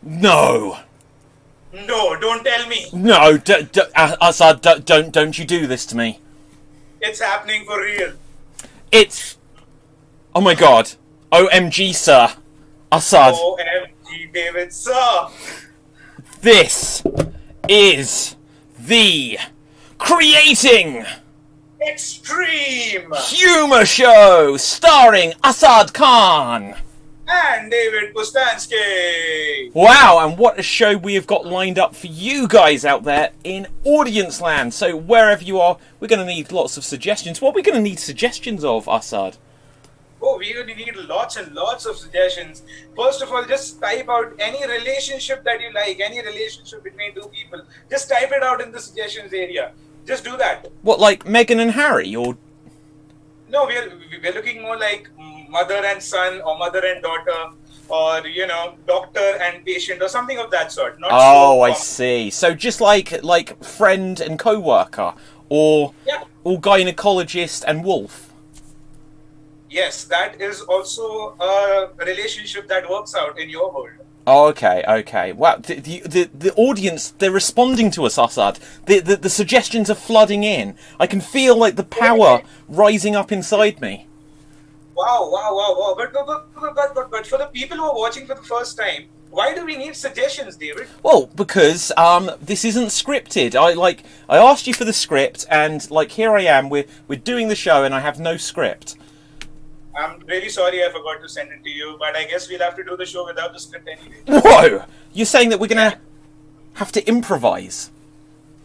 No. No, don't tell me. No, Assad, don't you do this to me. It's happening for real. It's... Oh my god. OMG, sir. Assad. OMG, David, sir. This is the Creating Extreme Humour Show starring Assad Khan. and David Pustansky. Wow, and what a show we have got lined up for you guys out there in audience land. So wherever you are, we're going to need lots of suggestions. What are we going to need suggestions of, Assad? Oh, we're going to need lots and lots of suggestions. First of all, just type out any relationship that you like, any relationship between two people. Just type it out in the suggestions area. Just do that. What, like Meghan and Harry, or... No, we're looking more like mother and son, or mother and daughter, or, you know, doctor and patient, or something of that sort. Not Oh, so I see. So just like friend and co-worker, or gynecologist and wolf. Yes, that is also a relationship that works out in your world. Oh, okay. Wow, the audience, they're responding to us, Assad. The suggestions are flooding in. I can feel like the power rising up inside me. Wow. But for the people who are watching for the first time, why do we need suggestions, David? Well, because this isn't scripted. I asked you for the script, and here I am. We're doing the show, and I have no script. I'm really sorry I forgot to send it to you, but I guess we'll have to do the show without the script anyway. Whoa! You're saying that we're gonna have to improvise?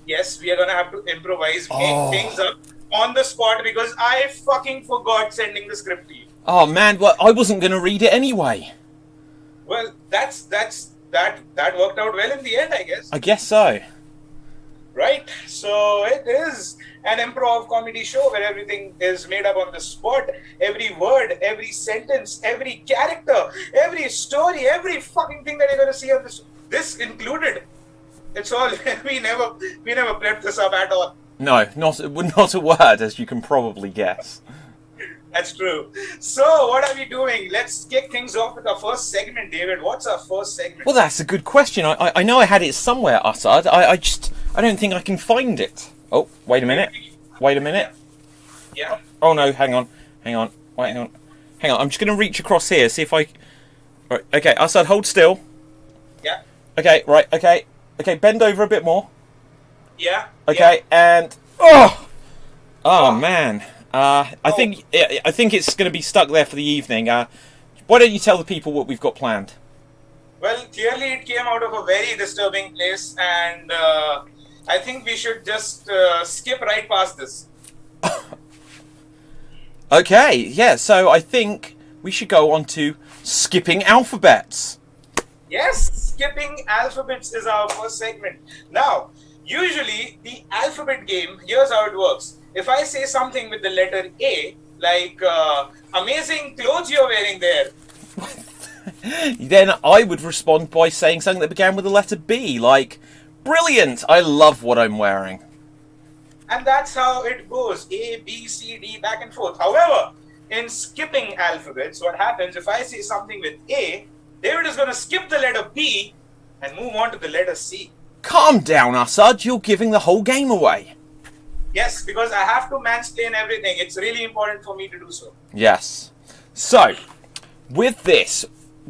Yes, we are gonna have to improvise, make things up on the spot because I fucking forgot sending the script to you. Oh man, well I wasn't gonna read it anyway. Well, that worked out well in the end, I guess. I guess so. Right, so it is an improv comedy show where everything is made up on the spot. Every word, every sentence, every character, every story, every fucking thing that you're going to see on this included. It's all, we never prepped this up at all. No, not a word, as you can probably guess. That's true. So, what are we doing? Let's kick things off with our first segment, David. What's our first segment? Well, that's a good question. I know I had it somewhere, Assad. I don't think I can find it. Oh, wait a minute. Yeah. Oh no, hang on. Wait, hang on. I'm just going to reach across here, see if I... Right, okay, Assad, hold still. Yeah. Okay, right, okay. Okay, bend over a bit more. Yeah. Okay, and... Oh, man. I think it's going to be stuck there for the evening. Why don't you tell the people what we've got planned? Well, clearly it came out of a very disturbing place, and I think we should just skip right past this. Okay, yeah, so I think we should go on to skipping alphabets. Yes, skipping alphabets is our first segment. Now, usually the alphabet game, here's how it works. If I say something with the letter A, like amazing clothes you're wearing there, then I would respond by saying something that began with the letter B, like brilliant, I love what I'm wearing. and that's how it goes, A, B, C, D, back and forth. However, in skipping alphabets, what happens if I say something with A, David is going to skip the letter B and move on to the letter C. Calm down, Assad, you're giving the whole game away. Yes, because I have to mansplain everything. It's really important for me to do so. Yes. So, with this,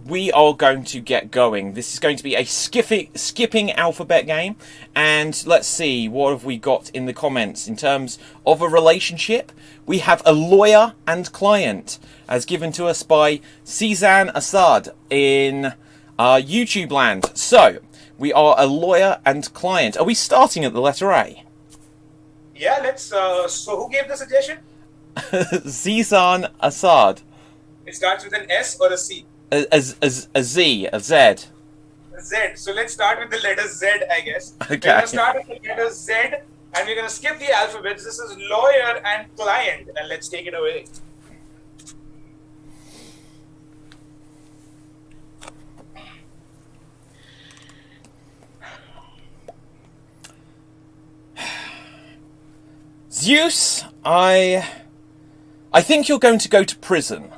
we are going to get going. This is going to be a skipping alphabet game. And let's see, what have we got in the comments? In terms of a relationship, we have a lawyer and client, as given to us by Cezanne Assad in YouTube land. So, we are a lawyer and client. Are we starting at the letter A? Yeah, let's... so who gave the suggestion? Cezanne Assad. It starts with an S or a C? A Z. Z. So let's start with the letter Z, I guess. Okay. We're going to start with the letter Z, and we're going to skip the alphabets. This is lawyer and client, and let's take it away. Zeus, I think you're going to go to prison.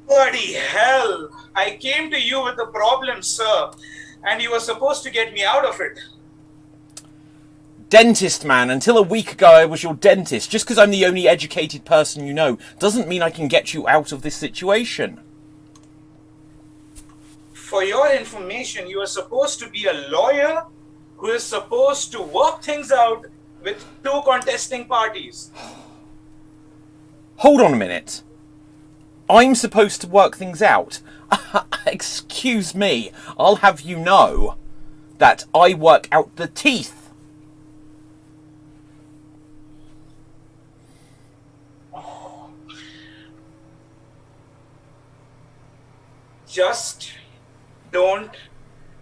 Bloody hell! I came to you with a problem, sir, and you were supposed to get me out of it. Dentist, man. Until a week ago, I was your dentist. Just because I'm the only educated person you know doesn't mean I can get you out of this situation. For your information, you are supposed to be a lawyer who is supposed to work things out with two contesting parties. Hold on a minute. I'm supposed to work things out. Excuse me. I'll have you know that I work out the teeth. Just don't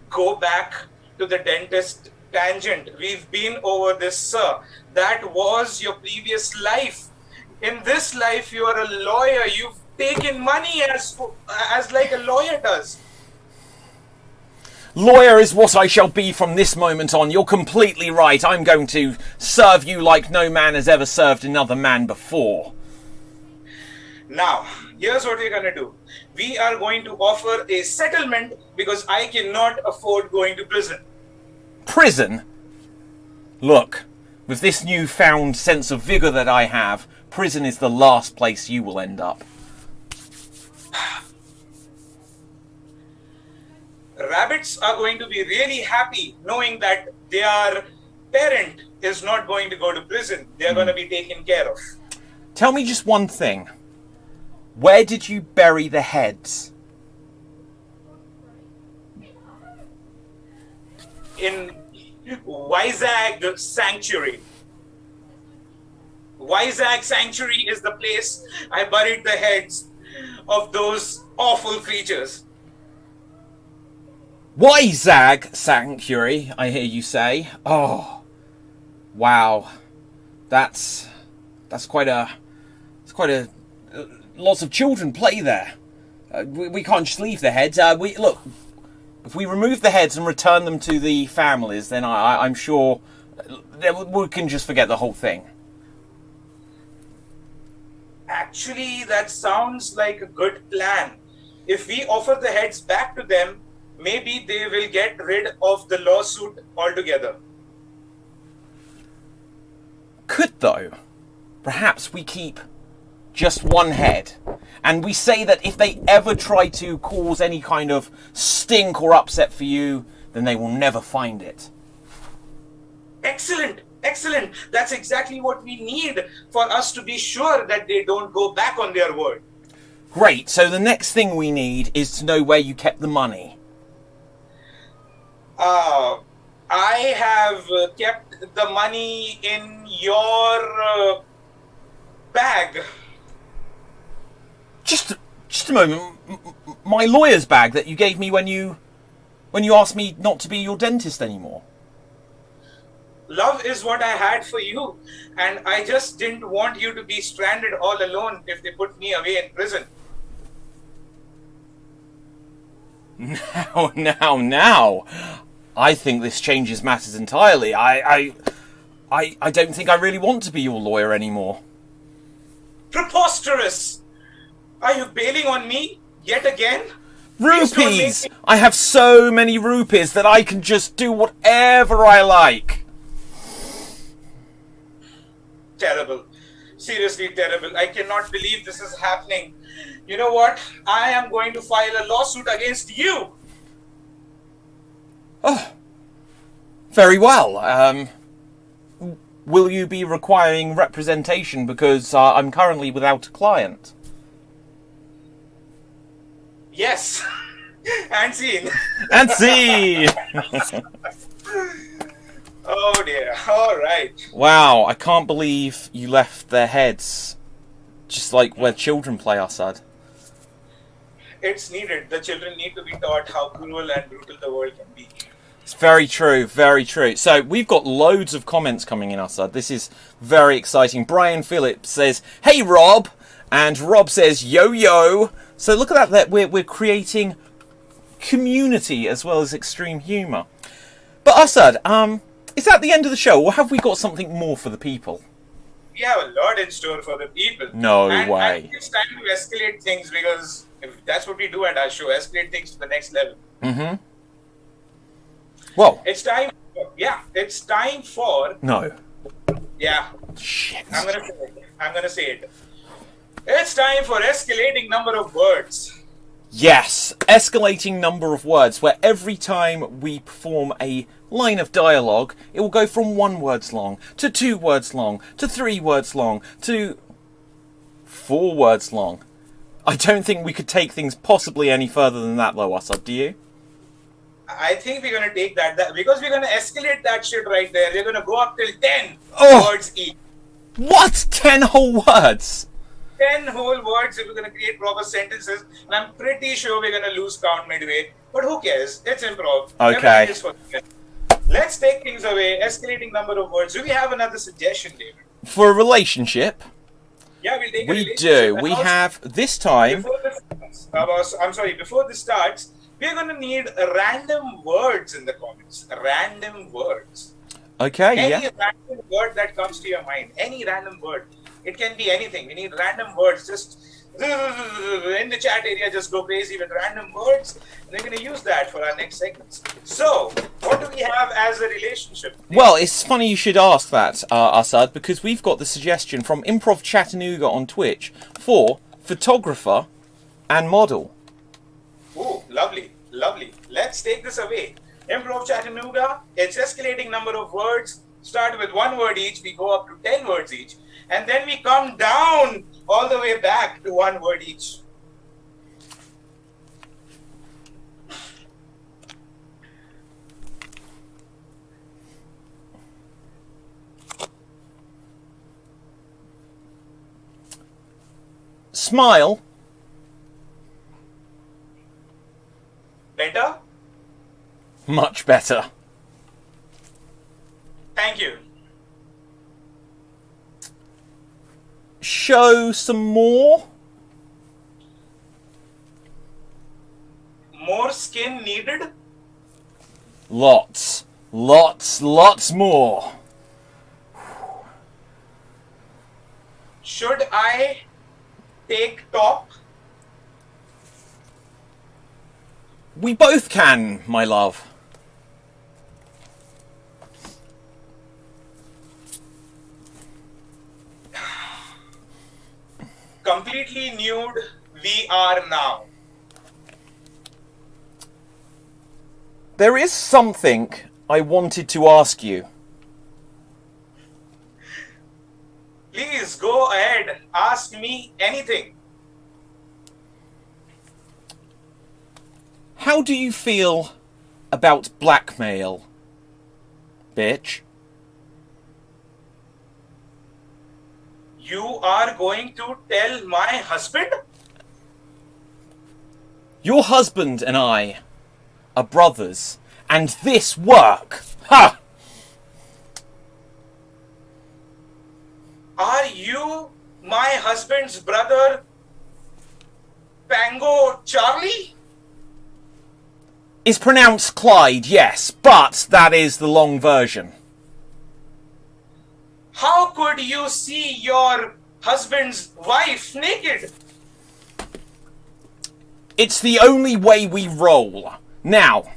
go back to the dentist tangent. We've been over this, sir. That was your previous life. In this life, you are a lawyer. You've taken money as like a lawyer does. Lawyer is what I shall be from this moment on. You're completely right. I'm going to serve you like no man has ever served another man before. Now, here's what we're going to do. We are going to offer a settlement because I cannot afford going to prison. Prison? Look, with this newfound sense of vigour that I have, prison is the last place you will end up. Rabbits are going to be really happy knowing that their parent is not going to go to prison. They're going to be taken care of. Tell me just one thing. Where did you bury the heads? In Vizag Sanctuary. Vizag Sanctuary is the place I buried the heads of those awful creatures. Vizag Sanctuary, I hear you say. Oh, wow. That's quite a... Lots of children play there. We can't just leave the heads. Look, if we remove the heads and return them to the families, then I'm sure we can just forget the whole thing. Actually, that sounds like a good plan. If we offer the heads back to them, maybe they will get rid of the lawsuit altogether. Could, though. Perhaps we keep just one head, and we say that if they ever try to cause any kind of stink or upset for you, then they will never find it. Excellent, excellent. That's exactly what we need for us to be sure that they don't go back on their word. Great, so the next thing we need is to know where you kept the money. I have kept the money in your bag. Just a moment. My lawyer's bag that you gave me when you asked me not to be your dentist anymore. Love is what I had for you, and I just didn't want you to be stranded all alone if they put me away in prison. Now. I think this changes matters entirely. I don't think I really want to be your lawyer anymore. Preposterous! Are you bailing on me yet again? Rupees! I have so many rupees that I can just do whatever I like. Terrible. Seriously terrible. I cannot believe this is happening. You know what? I am going to file a lawsuit against you. Oh, very well. Will you be requiring representation because I'm currently without a client? Yes. And scene. And scene! Oh dear. All right. Wow, I can't believe you left their heads just like where children play, Assad. It's needed. The children need to be taught how cruel and brutal the world can be. It's very true, very true. So we've got loads of comments coming in, Assad. This is very exciting. Brian Phillips says, "Hey Rob," and Rob says, "Yo yo." So look at that. We're creating community as well as extreme humour. But Assad, is that the end of the show, or have we got something more for the people? We have a lot in store for the people. No and way. I think it's time to escalate things because If that's what we do at our show, escalate things to the next level. Mm-hmm. Well, It's time. It's time for. no. Yeah, Shit. I'm gonna say it. It's time for escalating number of words. Yes, escalating number of words, where every time we perform a line of dialogue, it will go from 1 words long, to 2 words long, to 3 words long, to 4 words long. I don't think we could take things possibly any further than that, though, Asad, do you? I think we're gonna take that because we're gonna escalate that shit right there. We're gonna go up till 10 words each. What? 10 whole words? 10 whole words if we're going to create proper sentences, and I'm pretty sure we're going to lose count midway. But who cares? It's improv. Okay. Let's take things away. Escalating number of words. Do we have another suggestion, David? For a relationship? Yeah, we'll take a We relationship. do. We have, this time... Before this starts, we're going to need random words in the comments. Random words. Okay, Any random word that comes to your mind. Any random word. It can be anything. We need random words. Just in the chat area, just go crazy with random words. And we're going to use that for our next segments. So, what do we have as a relationship? Well, it's funny you should ask that, Asad, because we've got the suggestion from Improv Chattanooga on Twitch for photographer and model. Oh, lovely, lovely. Let's take this away. Improv Chattanooga, it's escalating number of words. Start with 1 word each. We go up to 10 words each. And then we come down all the way back to 1 word each. Smile. Better? Much better. Thank you. Show some more. More skin needed? Lots. Lots more. Should I take top? We both can, my love. Completely nude, we are now. There is something I wanted to ask you. Please go ahead, ask me anything. How do you feel about blackmail, bitch? You are going to tell my husband? Your husband and I are brothers, and this work. Ha! Are you my husband's brother, Pango Charlie? It's pronounced Clyde, yes, but that is the long version. How could you see your husband's wife naked? It's the only way we roll. Now,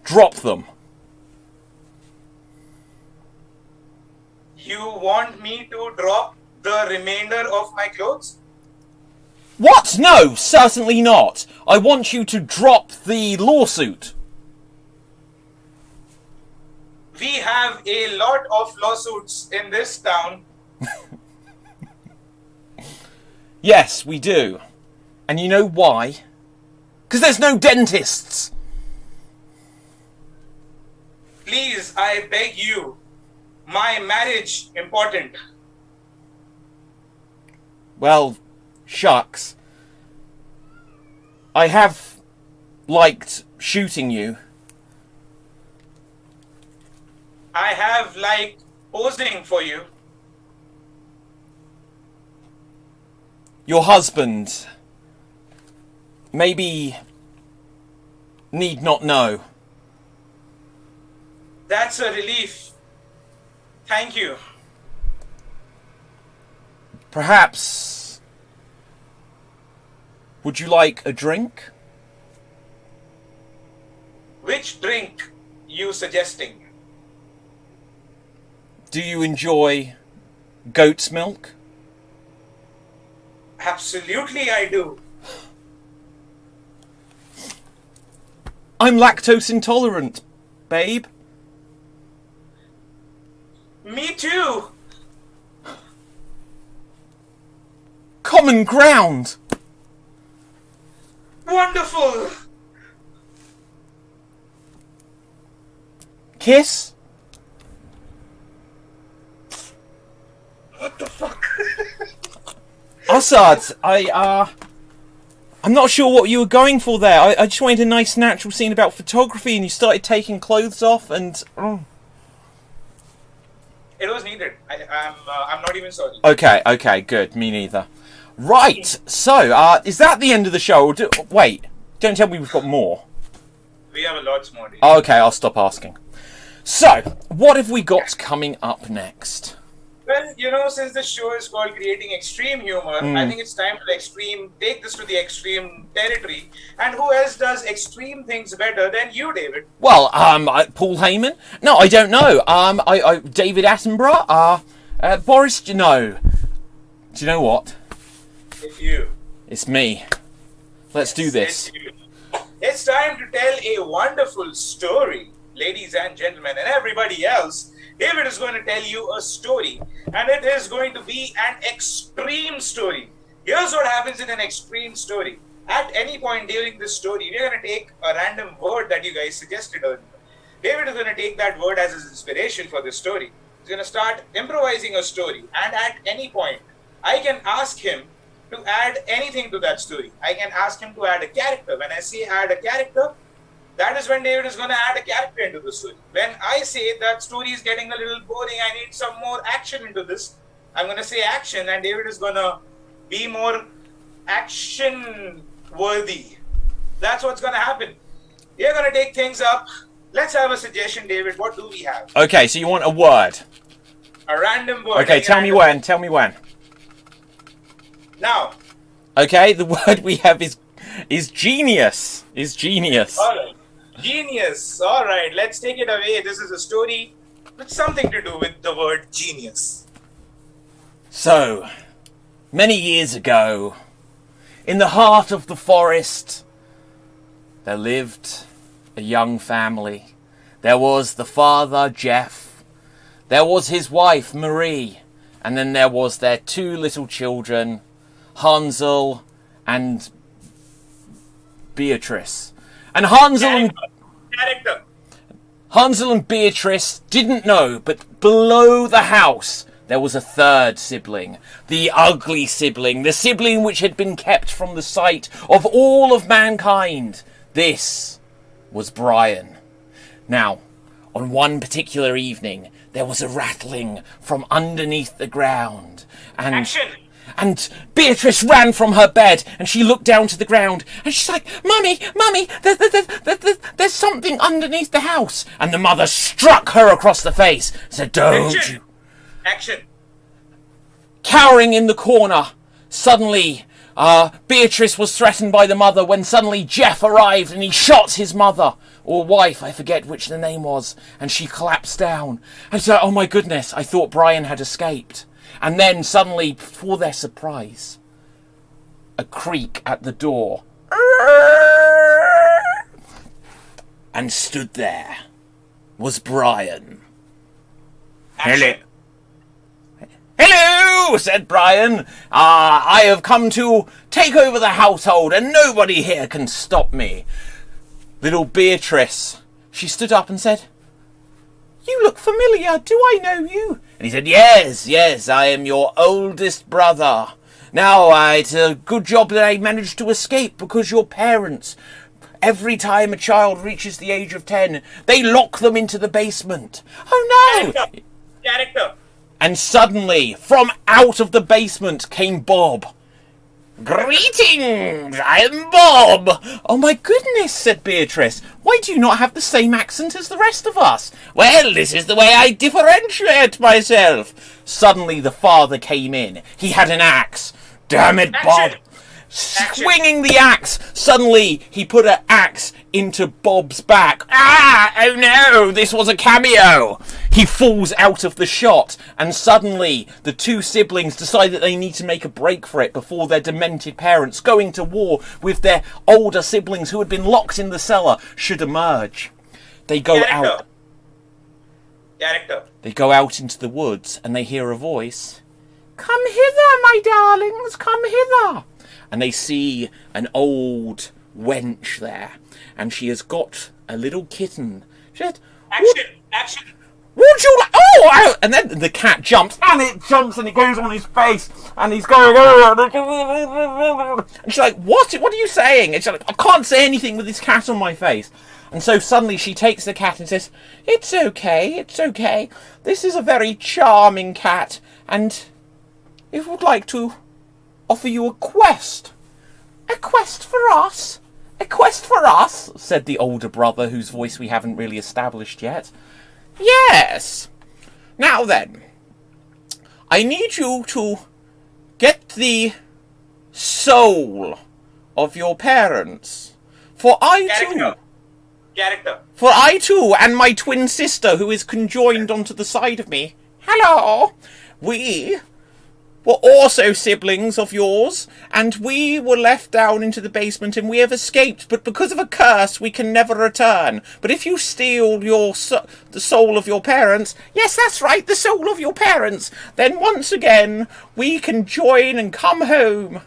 drop them. You want me to drop the remainder of my clothes? What? No, certainly not. I want you to drop the lawsuit. We have a lot of lawsuits in this town. Yes, we do. And you know why? Because there's no dentists. Please, I beg you. My marriage important. Well, shucks. I have liked shooting you. I have liked posing for you. Your husband maybe need not know. That's a relief. Thank you. Perhaps Would you like a drink? Which drink you suggesting? Do you enjoy goat's milk? Absolutely, I do. I'm lactose intolerant, babe. Me too. Common ground. Wonderful. Kiss? What the fuck? Assad, I'm not sure what you were going for there. I just wanted a nice natural scene about photography and you started taking clothes off and... It was needed. I'm not even sorry. Okay, good. Me neither. Right, so, is that the end of the show? Wait, don't tell me we've got more. We have a lot more. Okay, I'll stop asking. So, what have we got coming up next? Well, since the show is called Creating Extreme Humor, I think it's time to take this to the extreme territory. And who else does extreme things better than you, David? Well, Paul Heyman? No, I don't know. David Attenborough? Boris, no. Do you know what? It's you. It's me. Let's do this. It's time to tell a wonderful story, ladies and gentlemen, and everybody else. David is going to tell you a story, and it is going to be an extreme story. Here's what happens in an extreme story. At any point during this story, we're going to take a random word that you guys suggested earlier. David is going to take that word as his inspiration for this story. He's going to start improvising a story, and at any point, I can ask him to add anything to that story. I can ask him to add a character. When I say add a character, that is when David is going to add a character into the story. When I say that story is getting a little boring, I need some more action into this, I'm going to say action, and David is going to be more action-worthy. That's what's going to happen. We're going to take things up. Let's have a suggestion, David. What do we have? Okay, so you want a word? A random word. Okay, tell me when. Now. Okay, the word we have is genius. All right. Genius. All right, let's take it away. This is a story with something to do with the word genius. So, many years ago, in the heart of the forest, there lived a young family. There was the father, Jeff. There was his wife, Marie. And then there was their two little children, Hansel and Beatrice. And Hansel and Beatrice didn't know, but below the house there was a third sibling. The ugly sibling. The sibling which had been kept from the sight of all of mankind. This was Brian. Now, on one particular evening, there was a rattling from underneath the ground. Action! And Beatrice ran from her bed and she looked down to the ground and she's like, Mummy, there's something underneath the house. And the mother struck her across the face and said, Don't you... Action! Cowering in the corner, suddenly Beatrice was threatened by the mother when suddenly Jeff arrived and he shot his mother, or wife, I forget which the name was, and she collapsed down. And so, oh my goodness, I thought Brian had escaped. And then suddenly, for their surprise, a creak at the door. And stood there was Brian. Action. Hello, said Brian. I have come to take over the household and nobody here can stop me. Little Beatrice, she stood up and said, You look familiar. Do I know you? And he said, Yes, I am your oldest brother. Now, it's a good job that I managed to escape because your parents, every time a child reaches the age of 10, they lock them into the basement. Oh no! Character. And suddenly, from out of the basement came Bob. Greetings, I am Bob. Oh my goodness, said Beatrice. Why do you not have the same accent as the rest of us? Well, this is the way I differentiate myself. Suddenly the father came in. He had an axe. Damn it, Bob. swinging the axe. Suddenly, he put an axe into Bob's back. Ah! Oh no! This was a cameo! He falls out of the shot, and suddenly, the two siblings decide that they need to make a break for it before their demented parents, going to war with their older siblings who had been locked in the cellar, should emerge. They go out. They go out into the woods, and they hear a voice. Come hither, my darlings, come hither. And they see an old wench there, and she has got a little kitten. She said, Action! Would you like... Oh! And then the cat jumps, and it jumps, and it goes on his face, and he's going... And she's like, what are you saying? And she's like, I can't say anything with this cat on my face. And so suddenly she takes the cat and says, it's okay. This is a very charming cat, and it would like to offer you a quest. A quest for us? A quest for us? Said the older brother, whose voice we haven't really established yet. Yes. Now then, I need you to get the soul of your parents. For I too, and my twin sister, who is conjoined onto the side of me. Hello. We were also siblings of yours, and we were left down into the basement, and we have escaped, but because of a curse, we can never return. But if you steal the soul of your parents, yes, that's right, the soul of your parents, then once again, we can join and come home.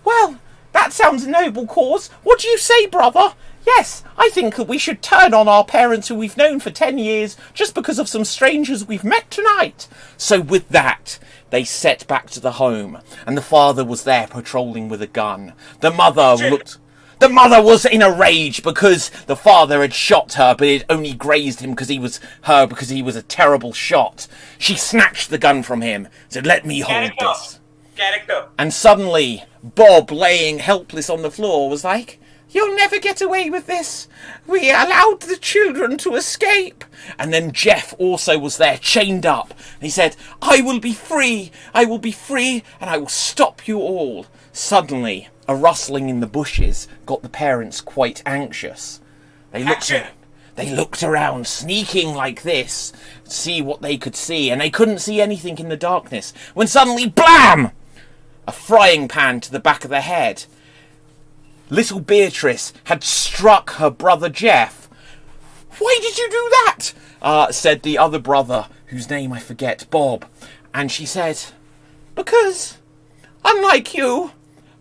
Well, that sounds a noble cause. What do you say, brother? Yes, I think that we should turn on our parents who we've known for 10 years just because of some strangers we've met tonight. So with that, they set back to the home, and the father was there patrolling with a gun. The mother was in a rage because the father had shot her, but it only grazed him because he was a terrible shot. She snatched the gun from him, said, let me hold this. And suddenly, Bob, laying helpless on the floor, was like, you'll never get away with this. We allowed the children to escape. And then Jeff also was there, chained up. And he said, I will be free, and I will stop you all. Suddenly, a rustling in the bushes got the parents quite anxious. They looked around, sneaking like this, to see what they could see, and they couldn't see anything in the darkness. When suddenly, blam! A frying pan to the back of the head. Little Beatrice had struck her brother Jeff. Why did you do that? Said the other brother, whose name I forget, Bob. And she said, because, unlike you,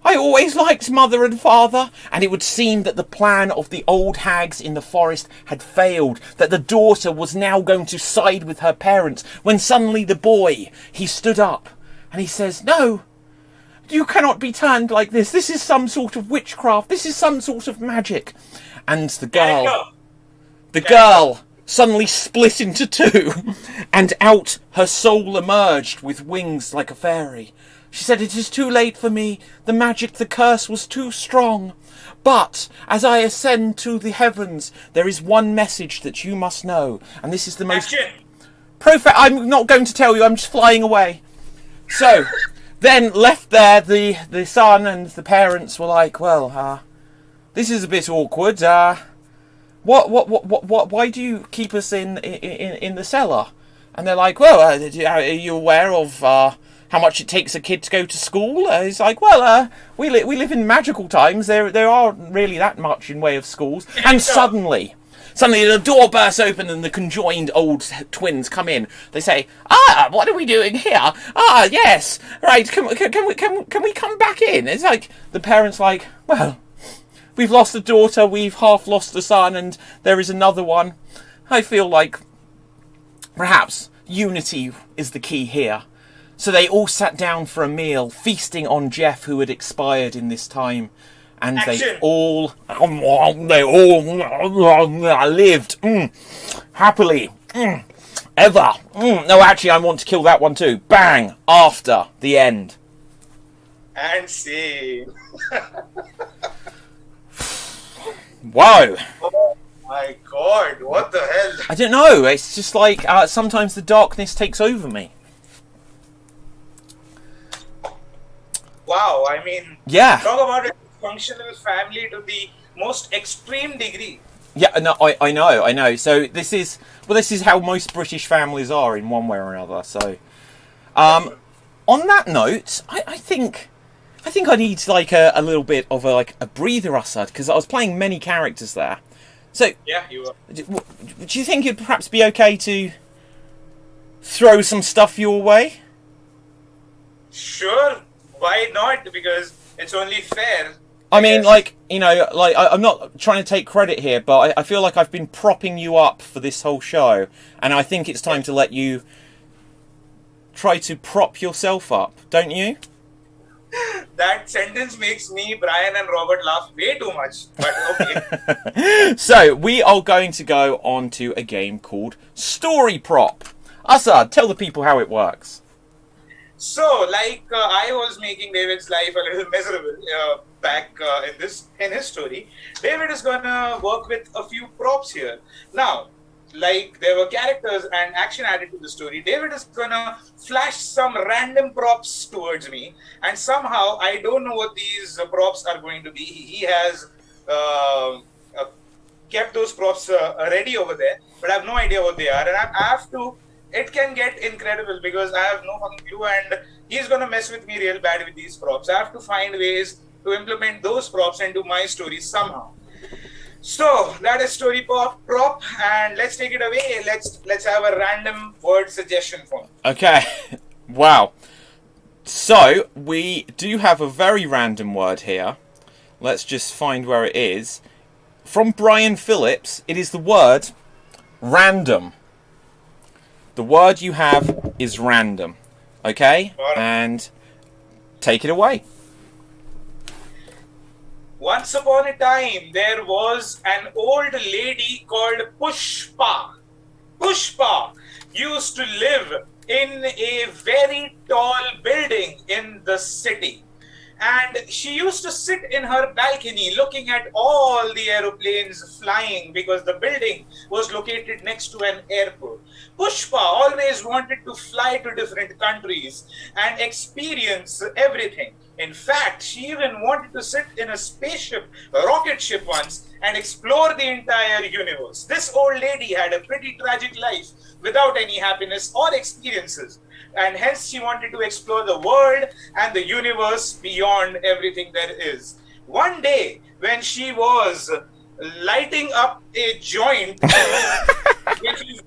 I always liked mother and father, and it would seem that the plan of the old hags in the forest had failed, that the daughter was now going to side with her parents, when suddenly the boy, he stood up, and he says, no, you cannot be turned like this. This is some sort of witchcraft. This is some sort of magic. And the girl suddenly split into two, and out her soul emerged with wings like a fairy. She said, it is too late for me. The magic, the curse was too strong. But as I ascend to the heavens, there is one message that you must know. And this is the most... I'm not going to tell you. I'm just flying away. So... Then, left there, the son and the parents were like, well, this is a bit awkward. Why do you keep us in the cellar? And they're like, well, are you aware of how much it takes a kid to go to school? He's like, well, we live in magical times. There aren't really that much in way of schools. And suddenly the door bursts open and the conjoined old twins come in. They say, what are we doing here? Yes, right, can we come back in? It's like, the parents like, well, we've lost a daughter, we've half lost a son, and there is another one. I feel like perhaps unity is the key here. So they all sat down for a meal, feasting on Jeff, who had expired in this time. And they all lived happily ever. No, actually, I want to kill that one too. Bang! After the end. And scene. Whoa! Oh my god! What the hell? I don't know. It's just like sometimes the darkness takes over me. Wow, I mean, Yeah. talk about a functional family to the most extreme degree. Yeah, no, I know. So this is how most British families are in one way or another. So, on that note, I think I need like a little bit of a breather, Assad, because I was playing many characters there. So, Yeah, you are. do you think it'd perhaps be okay to throw some stuff your way? Sure, why not? Because it's only fair. I mean, Yes. I'm not trying to take credit here, but I feel like I've been propping you up for this whole show, and I think it's time to let you try to prop yourself up, don't you? That sentence makes me, Brian, and Robert laugh way too much. But okay. So, we are going to go on to a game called Story Prop. Assad, tell the people how it works. So, I was making David's life a little miserable back in his story. David is gonna work with a few props here. Now, like there were characters and action added to the story, David is gonna flash some random props towards me, and somehow I don't know what these props are going to be. He has kept those props ready over there, but I have no idea what they are, and I have to. It can get incredible because I have no fucking clue, and he's gonna mess with me real bad with these props. I have to find ways to implement those props into my story somehow. So that is story prop, and let's take it away. Let's have a random word suggestion form. Okay. Wow. So, we do have a very random word here. Let's just find where it is. From Brian Phillips, it is the word random. The word you have is random. Okay? Alright. And take it away. Once upon a time, there was an old lady called Pushpa. Pushpa used to live in a very tall building in the city. And she used to sit in her balcony looking at all the aeroplanes flying because the building was located next to an airport. Pushpa always wanted to fly to different countries and experience everything. In fact, she even wanted to sit in a spaceship, a rocket ship once, and explore the entire universe. This old lady had a pretty tragic life without any happiness or experiences, and hence she wanted to explore the world and the universe beyond everything there is. One day, when she was lighting up a joint, which is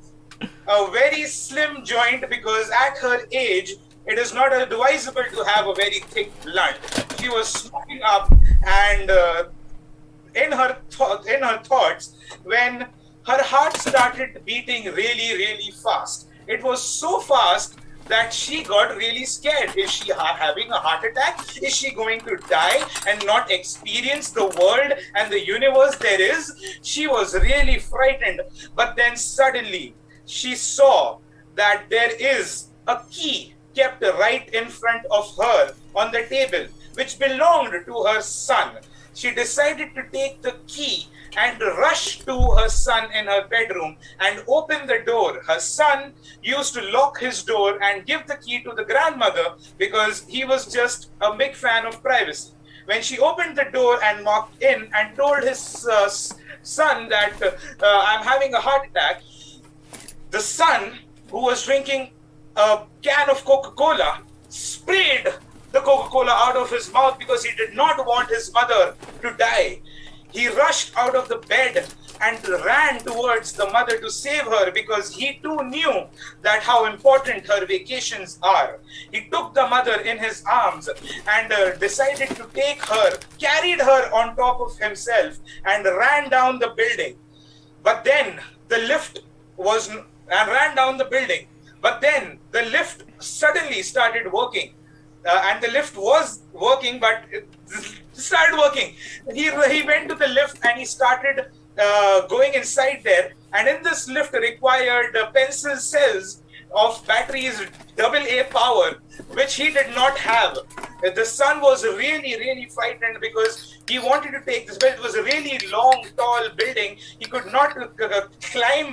a very slim joint because at her age, it is not advisable to have a very thick blunt. She was smoking up, and in her thoughts, when her heart started beating really, really fast. It was so fast that she got really scared. Is she having a heart attack? Is she going to die and not experience the world and the universe there is? She was really frightened. But then suddenly she saw that there is a key kept right in front of her on the table, which belonged to her son. She decided to take the key and rush to her son in her bedroom and open the door. Her son used to lock his door and give the key to the grandmother because he was just a big fan of privacy. When she opened the door and walked in and told his son that I'm having a heart attack, the son, who was drinking a can of Coca-Cola, sprayed the Coca-Cola out of his mouth because he did not want his mother to die. He rushed out of the bed and ran towards the mother to save her because he too knew that how important her vacations are. He took the mother in his arms and decided to take her, carried her on top of himself and ran down the building. But then the lift ran down the building. But then the lift suddenly started working. And the lift was working, but it started working. He went to the lift and he started going inside there. And in this lift required pencil cells of batteries AA power, which he did not have. The son was really, really frightened because he wanted to take this, but it was a really long, tall building. He could not climb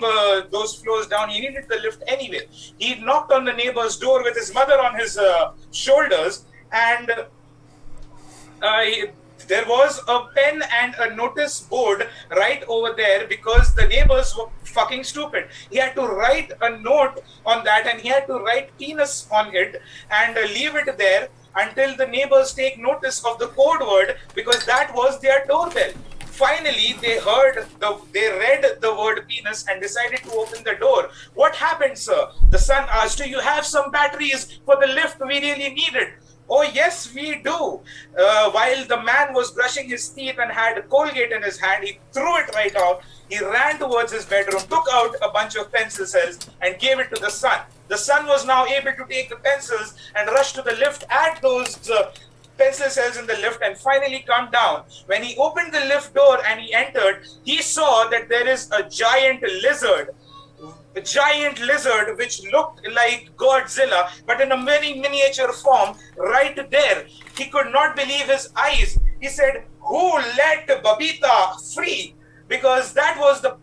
those floors down. He needed the lift anyway. He knocked on the neighbor's door with his mother on his shoulders, and uh, there was a pen and a notice board right over there because the neighbors were fucking stupid. He had to write a note on that, and he had to write penis on it and leave it there until the neighbors take notice of the code word, because that was their doorbell. Finally, they read the word penis and decided to open the door. What happened, sir? The son asked, do you have some batteries for the lift? We really need it. Oh, yes, we do. While the man was brushing his teeth and had a Colgate in his hand, he threw it right out. He ran towards his bedroom, took out a bunch of pencil cells, and gave it to the son. The son was now able to take the pencils and rush to the lift, add those pencil cells in the lift, and finally come down. When he opened the lift door and he entered, he saw that there is a giant lizard which looked like Godzilla, but in a very miniature form right there. He could not believe his eyes. He said, who let Babita free? Because that was the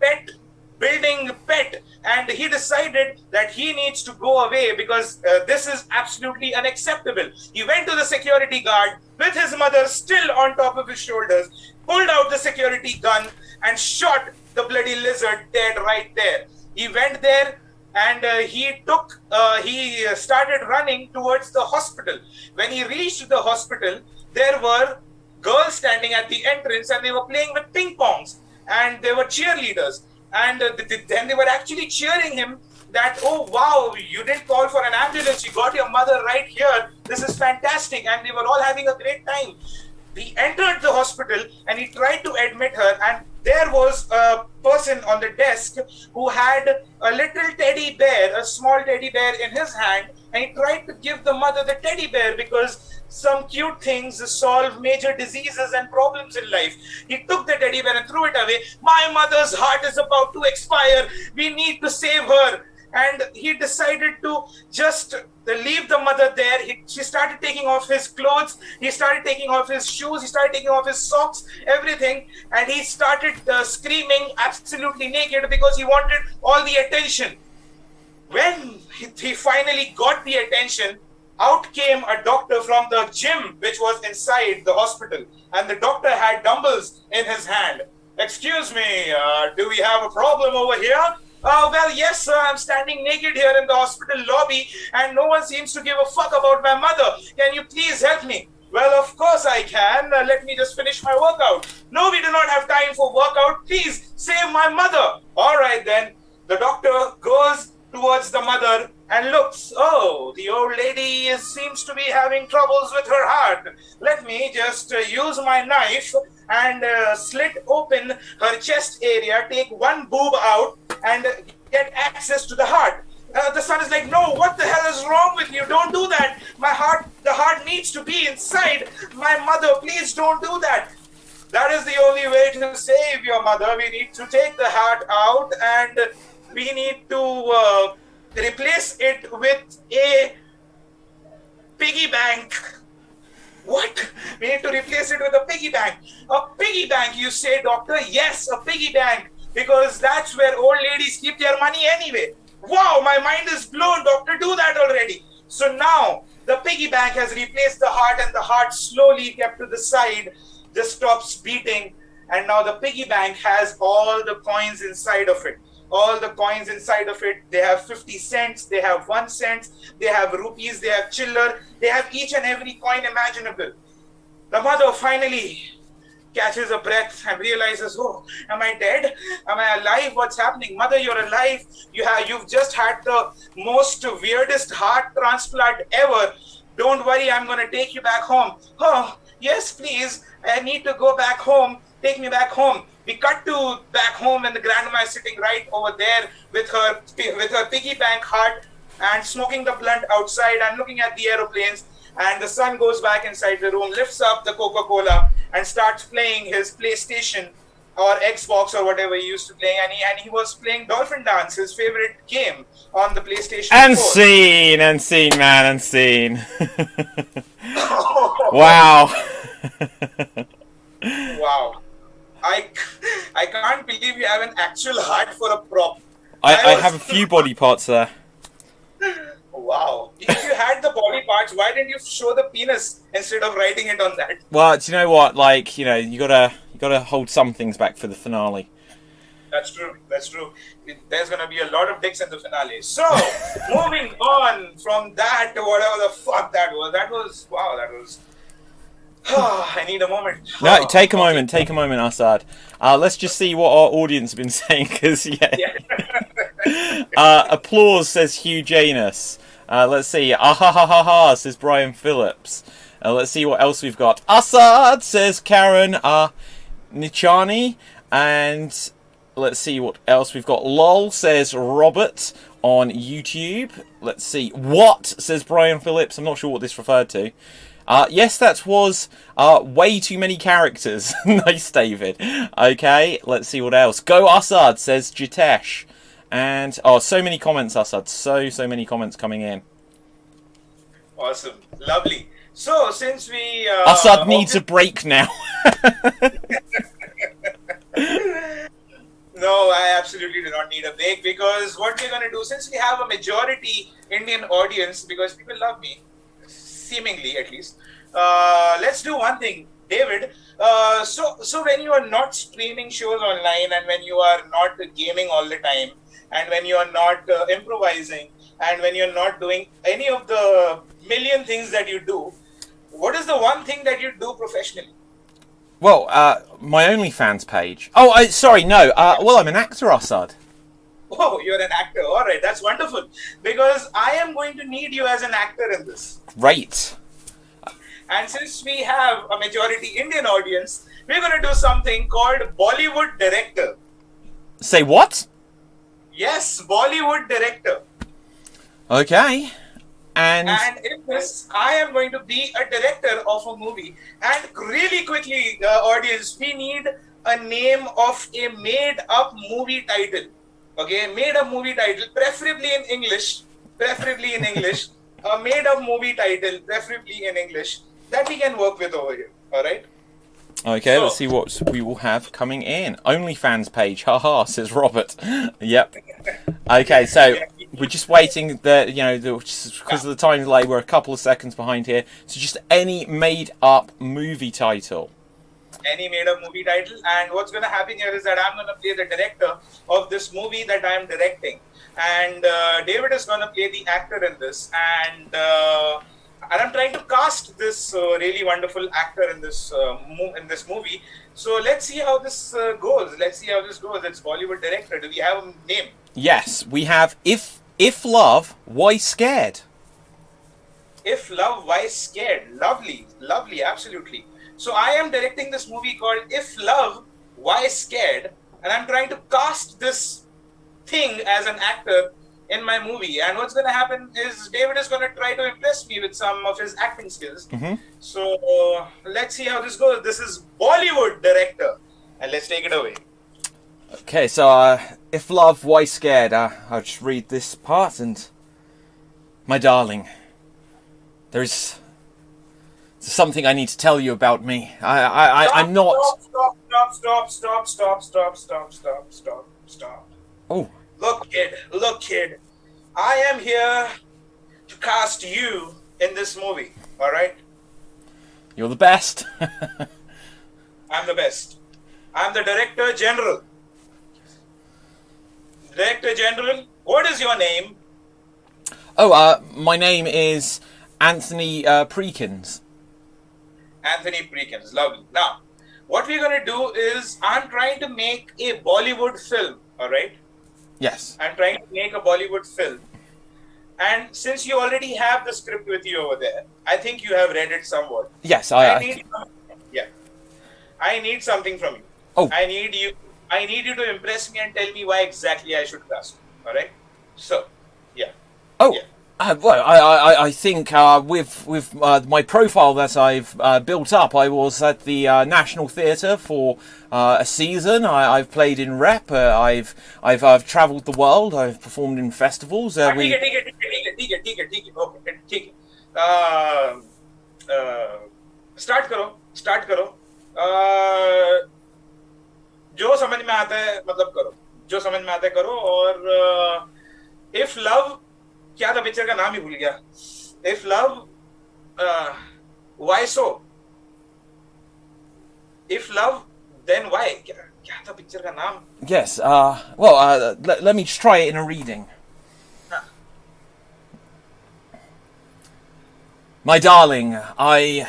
building pet, and he decided that he needs to go away because this is absolutely unacceptable. He went to the security guard with his mother still on top of his shoulders, pulled out the security gun and shot the bloody lizard dead right there. He went there and he started running towards the hospital. When he reached the hospital, there were girls standing at the entrance and they were playing with ping pongs, and they were cheerleaders. And then they were actually cheering him that, oh, wow, you didn't call for an ambulance. You got your mother right here. This is fantastic. And they were all having a great time. He entered the hospital and he tried to admit her, and there was a person on the desk who had a little teddy bear, a small teddy bear in his hand, and he tried to give the mother the teddy bear because some cute things solve major diseases and problems in life. He took the teddy bear and threw it away. My mother's heart is about to expire. We need to save her. And he decided to just leave the mother there. She started taking off his clothes. He started taking off his shoes. He started taking off his socks, everything. And he started screaming absolutely naked because he wanted all the attention. When he finally got the attention, out came a doctor from the gym, which was inside the hospital. And the doctor had dumbbells in his hand. Excuse me, do we have a problem over here? Well, yes, sir, I'm standing naked here in the hospital lobby and no one seems to give a fuck about my mother. Can you please help me? Well, of course I can. Let me just finish my workout. No, we do not have time for workout. Please, save my mother. All right, then. The doctor goes towards the mother and looks. Oh, the old lady seems to be having troubles with her heart. Let me just use my knife and slit open her chest area, take one boob out and get access to the heart. The son is like, no, what the hell is wrong with you? Don't do that. The heart needs to be inside my mother. Please don't do that. That is the only way to save your mother. We need to take the heart out and we need to replace it with a piggy bank. What? We need to replace it with a piggy bank. A piggy bank, you say, doctor? Yes, a piggy bank. Because that's where old ladies keep their money anyway. Wow, my mind is blown, doctor. Do that already. So now, the piggy bank has replaced the heart and the heart slowly kept to the side, just stops beating. And now the piggy bank has all the coins inside of it. All the coins inside of it, they have 50 cents, they have 1 cent, they have rupees, they have chiller, they have each and every coin imaginable. The mother finally catches a breath and realizes, oh, am I dead? Am I alive? What's happening? Mother, you're alive. You've just had the most weirdest heart transplant ever. Don't worry, I'm going to take you back home. Oh, yes, please. I need to go back home. Take me back home. We cut to back home and the grandma is sitting right over there with her piggy bank heart and smoking the blunt outside and looking at the aeroplanes. And the son goes back inside the room, lifts up the Coca-Cola and starts playing his PlayStation or Xbox or whatever he used to play. And he was playing Dolphin Dance, his favorite game on the PlayStation 4. Unseen, man, unseen. Wow. Wow. I can't believe you have an actual heart for a prop. I have a few body parts there. Wow. If you you had the body parts, why didn't you show the penis instead of writing it on that? Well, do you know what? Like, you gotta hold some things back for the finale. That's true. That's true. There's gonna be a lot of dicks in the finale. So, moving on from that to whatever the fuck that was. That was wow. That was. I need a moment. No, take a moment. Take a moment, Assad. Let's just see what our audience have been saying. Because applause says Hugh Janus. Let's see. Ah ha ha ha ha says Brian Phillips. Let's see what else we've got. Assad says Karen Nichani. And let's see what else we've got. LOL says Robert on YouTube. Let's see. What says Brian Phillips. I'm not sure what this referred to. Yes, that was way too many characters. Nice, David. Okay, let's see what else. Go Assad says Jitesh. And, so many comments, Assad. So many comments coming in. Awesome. Lovely. So, since we... Assad needs a break now. No, I absolutely do not need a break, because what we're going to do, since we have a majority Indian audience, because people love me, seemingly at least, let's do one thing, David. So when you are not streaming shows online, and when you are not gaming all the time, and when you are not improvising, and when you're not doing any of the million things that you do, what is the one thing that you do professionally? Well, my OnlyFans page. Oh, sorry, no. Well, I'm an actor, Assad. Oh, you're an actor. All right, that's wonderful. Because I am going to need you as an actor in this. Great. And since we have a majority Indian audience, we're going to do something called Bollywood Director. Say what? Yes, Bollywood Director. Okay. And in this, I am going to be a director of a movie. And really quickly, audience, we need a name of a made-up movie title. Okay, made-up movie title, preferably in English. A made-up movie title, preferably in English, that we can work with over here. All right. Okay, let's see what we will have coming in. OnlyFans page, haha, says Robert. Yep. Okay, so we're just waiting. Because of the time delay, we're a couple of seconds behind here. So just any made-up movie title. Any made-up movie title, and what's going to happen here is that I'm going to play the director of this movie that I'm directing, and David is going to play the actor in this, and I'm trying to cast this really wonderful actor in this movie. So let's see how this goes. It's Bollywood Director. Do we have a name? Yes, we have. If Love, Why Scared? If Love, Why Scared? Lovely, absolutely. So I am directing this movie called If Love, Why Scared? And I'm trying to cast this thing as an actor in my movie. And what's going to happen is David is going to try to impress me with some of his acting skills. Mm-hmm. So let's see how this goes. This is Bollywood Director. And let's take it away. Okay, so If Love, Why Scared? I'll just read this part. And my darling, there's something I need to tell you about me. I'm not... Stop. Oh. Look, kid. I am here to cast you in this movie, alright? You're the best. I'm the best. I'm the Director General. Director General, what is your name? Oh, my name is Anthony Preakins. Anthony Preakins, lovely. Now, what we're going to do is, I'm trying to make a Bollywood film, alright? Yes. I'm trying to make a Bollywood film. And since you already have the script with you over there, I think you have read it somewhat. Yes, I need something from you. Oh. I need you to impress me and tell me why exactly I should cast you. Alright? So, yeah. Oh. Yeah. Well, I think with my profile that I've built up, I was at the National Theatre for a season. I've played in rep. I've travelled the world. I've performed in festivals. ठीक है. Start करो. जो समझ में आता है मतलब करो. जो समझ में आता है करो और If Love क्या था पिक्चर का नाम ही भूल गया. If love, why so? If love, then why? क्या था पिक्चर का नाम? Yes. Well, let me try it in a reading. My darling, I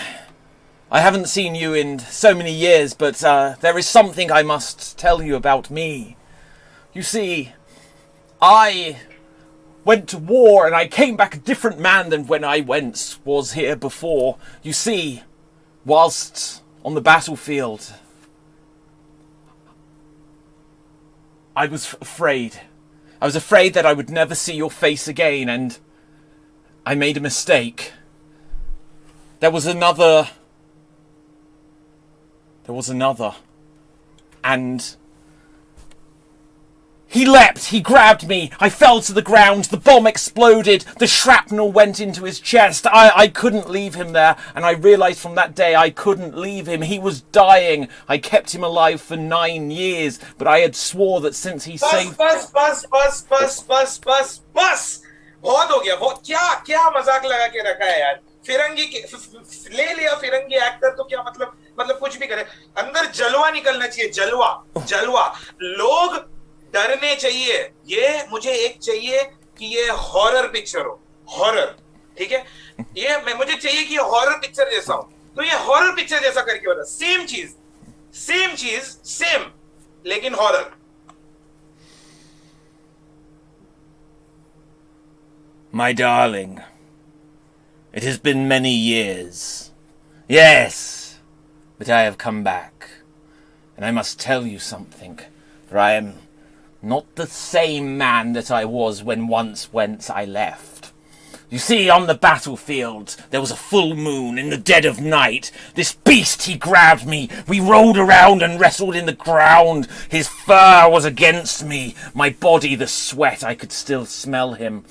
haven't seen you in so many years, but there is something I must tell you about me. You see, I went to war and I came back a different man than when I was here before. You see, whilst on the battlefield, I was afraid. I was afraid that I would never see your face again, and I made a mistake. There was another, and he leapt, he grabbed me, I fell to the ground, the bomb exploded, the shrapnel went into his chest, I couldn't leave him there, and I realised from that day I couldn't leave him, he was dying, I kept him alive for 9 years, but I had swore that since he saved... बस बहुत हो गया, बहुत क्या मजाक लगा के रखा है यार, फिरंगी ले लिया फिरंगी एक्टर तो क्या मतलब कुछ भी करे, अंदर जलवा निकलना चाहिए, जलवा लोग डरने चाहिए, ये मुझे एक चाहिए कि ये हॉरर पिक्चर हो, हॉरर, ठीक है, ये मुझे चाहिए कि ये हॉरर पिक्चर जैसा हो, तो ये हॉरर पिक्चर जैसा करके बता, सेम चीज लेकिन horror. My darling, it has been many years. Yes, but I have come back. And I must tell you something, for I am not the same man that I was when whence I left. You see, on the battlefield, there was a full moon in the dead of night. This beast, he grabbed me. We rolled around and wrestled in the ground. His fur was against me. My body, the sweat, I could still smell him.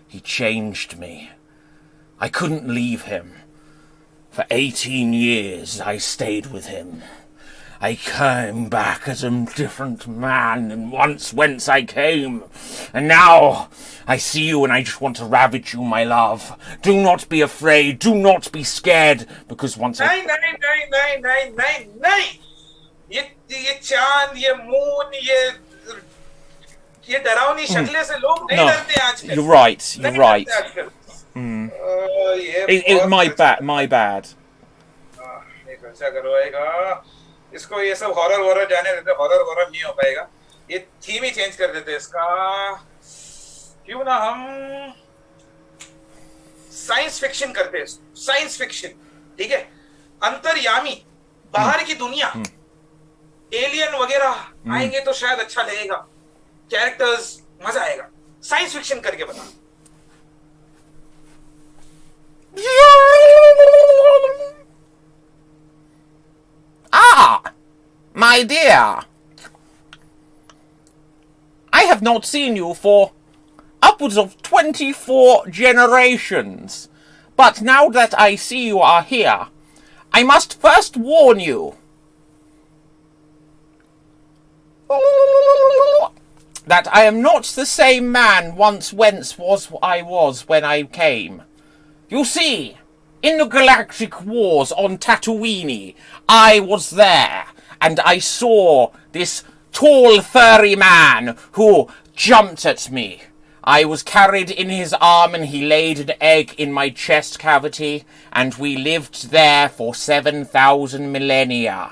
He changed me. I couldn't leave him. For 18 years I stayed with him. I came back as a different man than whence I came. And now I see you and I just want to ravage you, my love. Do not be afraid. Do not be scared. Because once नहीं. ये चांद, ये moon, ये डरावनी शक्लें से लोग नहीं डरते आजकल. You're right. My bad. ऐसा करो, इसको ये सब हॉरर जाने देते, हॉरर नहीं हो पाएगा, ये थीम ही चेंज कर देते इसका. क्यों ना हम साइंस फिक्शन करते हैं, साइंस फिक्शन, ठीक है, अंतर्यामी, बाहर की दुनिया, एलियन वगैरह आएंगे तो शायद अच्छा लगेगा, कैरेक्टर्स मजा आएगा, साइंस फिक्शन करके बता. My dear, I have not seen you for upwards of 24 generations, but now that I see you are here, I must first warn you that I am not the same man whence I was when I came. You see, in the Galactic Wars on Tatooine, I was there, and I saw this tall, furry man who jumped at me. I was carried in his arm and he laid an egg in my chest cavity, and we lived there for 7,000 millennia.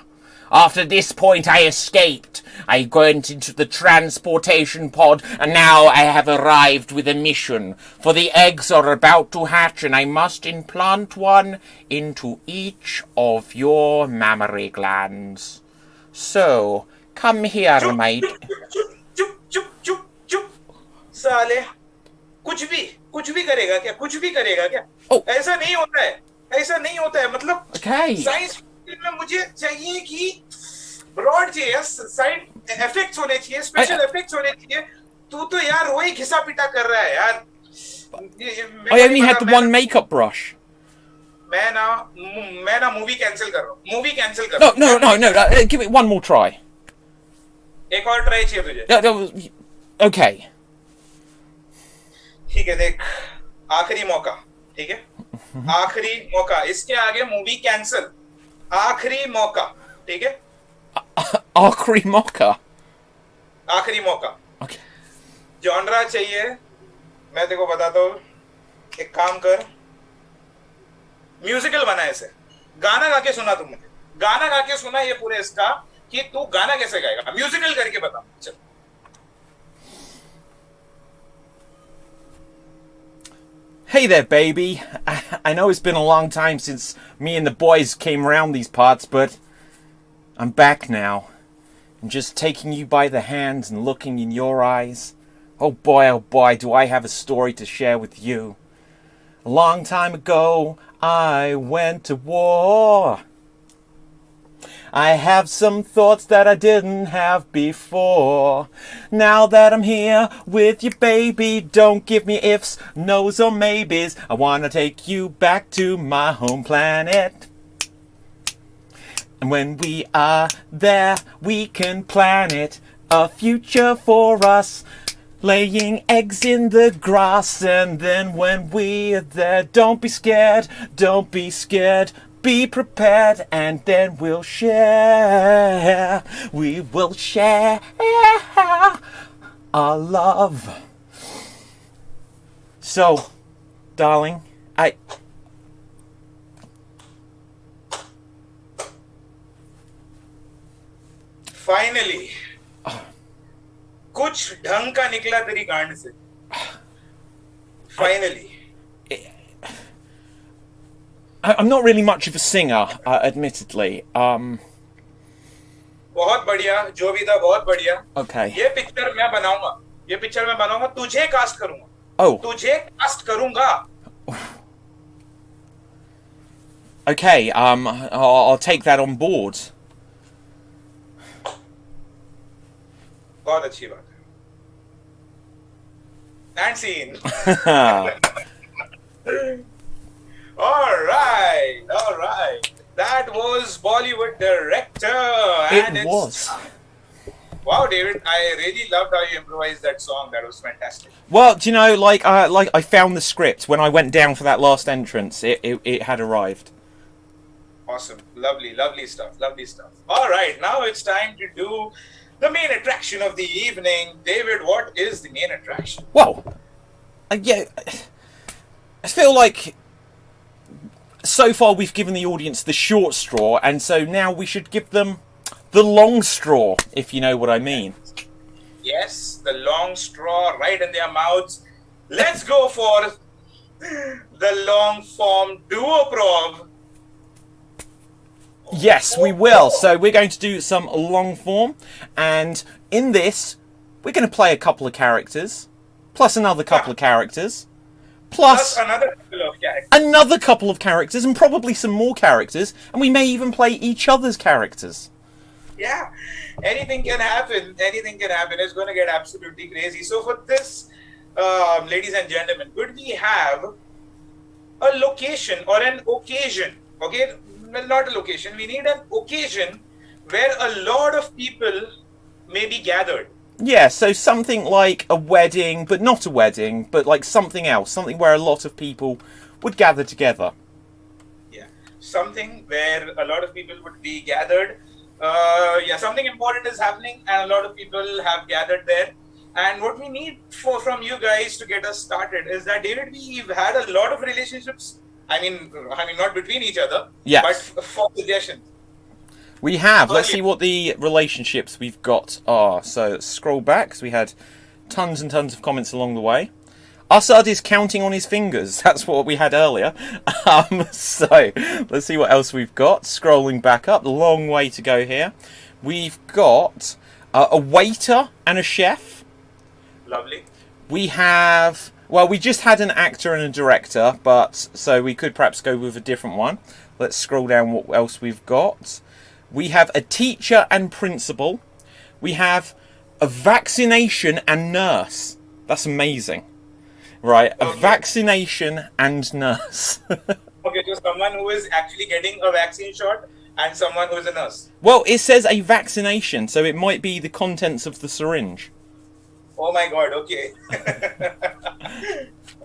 After this point I escaped. I went into the transportation pod, and now I have arrived with a mission. For the eggs are about to hatch, and I must implant one into each of your mammary glands. So, come here, mate. चुप साले, कुछ भी करेगा क्या? Oh. ऐसा नहीं होता है, मतलब Okay. साइंस में मुझे चाहिए कि ब्रॉड चाहिए, साइड इफेक्ट्स होने चाहिए, स्पेशल इफेक्ट्स होने चाहिए. तू तो यार वही घिसा पिटा कर रहा है यार. I only had the one makeup brush. मैं ना मूवी कैंसिल कर रहा हूँ. No. Give it one more try. एक और ट्राई चाहिए तुझे. Okay. ठीक है देख, आखिरी मौका, ठीक है, आखिरी मौका, इसके आगे मूवी कैंसिल, आखिरी मौका, ठीक है, आखिरी मौका. आखिरी मौका. Okay. जॉनरा चाहिए, मैं तेरे को बताता हूँ, एक काम कर, म्यूजिकल बना इसे, गाना गा के सुना तुम मुझे, गाना गा के सुना ये पूरे इसका, कि तू गाना कैसे गाएगा, म्यूजिकल करके बता. चल. Hey there, baby. I know it's been a long time since me and the boys came around these parts, but I'm back now. I'm just taking you by the hands and looking in your eyes. Oh boy, do I have a story to share with you. A long time ago, I went to war. I have some thoughts that I didn't have before. Now that I'm here with you, baby, don't give me ifs, no's or maybes. I wanna take you back to my home planet. And when we are there, we can plan it, a future for us, laying eggs in the grass. And then when we're there, don't be scared, be prepared, and then we'll share. We will share our love. So, darling, finally कुछ ढंग का निकला तेरी गांड से. Finally. I'm not really much of a singer, admittedly. बहुत बढ़िया, जो भी था बहुत बढ़िया. Okay. ये पिक्चर मैं बनाऊंगा, तुझे कास्ट करूंगा. Oh. तुझे कास्ट करूंगा. Okay, I'll take that on board. बहुत अच्छी बात है. And scene. All right. That was Bollywood director. It was. Wow, David, I really loved how you improvised that song. That was fantastic. Well, do you know, like I found the script when I went down for that last entrance. It had arrived. Awesome, lovely stuff. All right, now it's time to do the main attraction of the evening. David, what is the main attraction? Well, yeah, I feel like so far we've given the audience the short straw, and so now we should give them the long straw, if you know what I mean. Yes, the long straw right in their mouths. Let's go for the long form duo-prov. Yes, we will. So we're going to do some long form, and in this, we're going to play a couple of characters, plus another couple of characters, plus another couple of characters, and probably some more characters, and we may even play each other's characters. Yeah, anything can happen. It's going to get absolutely crazy. So for this, ladies and gentlemen, could we have a location or an occasion? Okay, well, not a location. We need an occasion where a lot of people may be gathered. Yeah, so something like a wedding, but not a wedding, but like something else, something where a lot of people would gather together. Yeah, something where a lot of people would be gathered. Something important is happening and a lot of people have gathered there. And what we need from you guys to get us started is that, David, we've had a lot of relationships. I mean, not between each other, but for suggestions. We have. Let's see what the relationships we've got are. So let's scroll back, because we had tons and tons of comments along the way. Assad is counting on his fingers. That's what we had earlier. So let's see what else we've got. Scrolling back up, a long way to go here. We've got a waiter and a chef. Lovely. We have... Well, we just had an actor and a director, but so we could perhaps go with a different one. Let's scroll down what else we've got. We have a teacher and principal. We have a vaccination and nurse. That's amazing. Right, a vaccination and nurse. Okay, so someone who is actually getting a vaccine shot and someone who is a nurse. Well, it says a vaccination, so it might be the contents of the syringe. Oh my god, okay.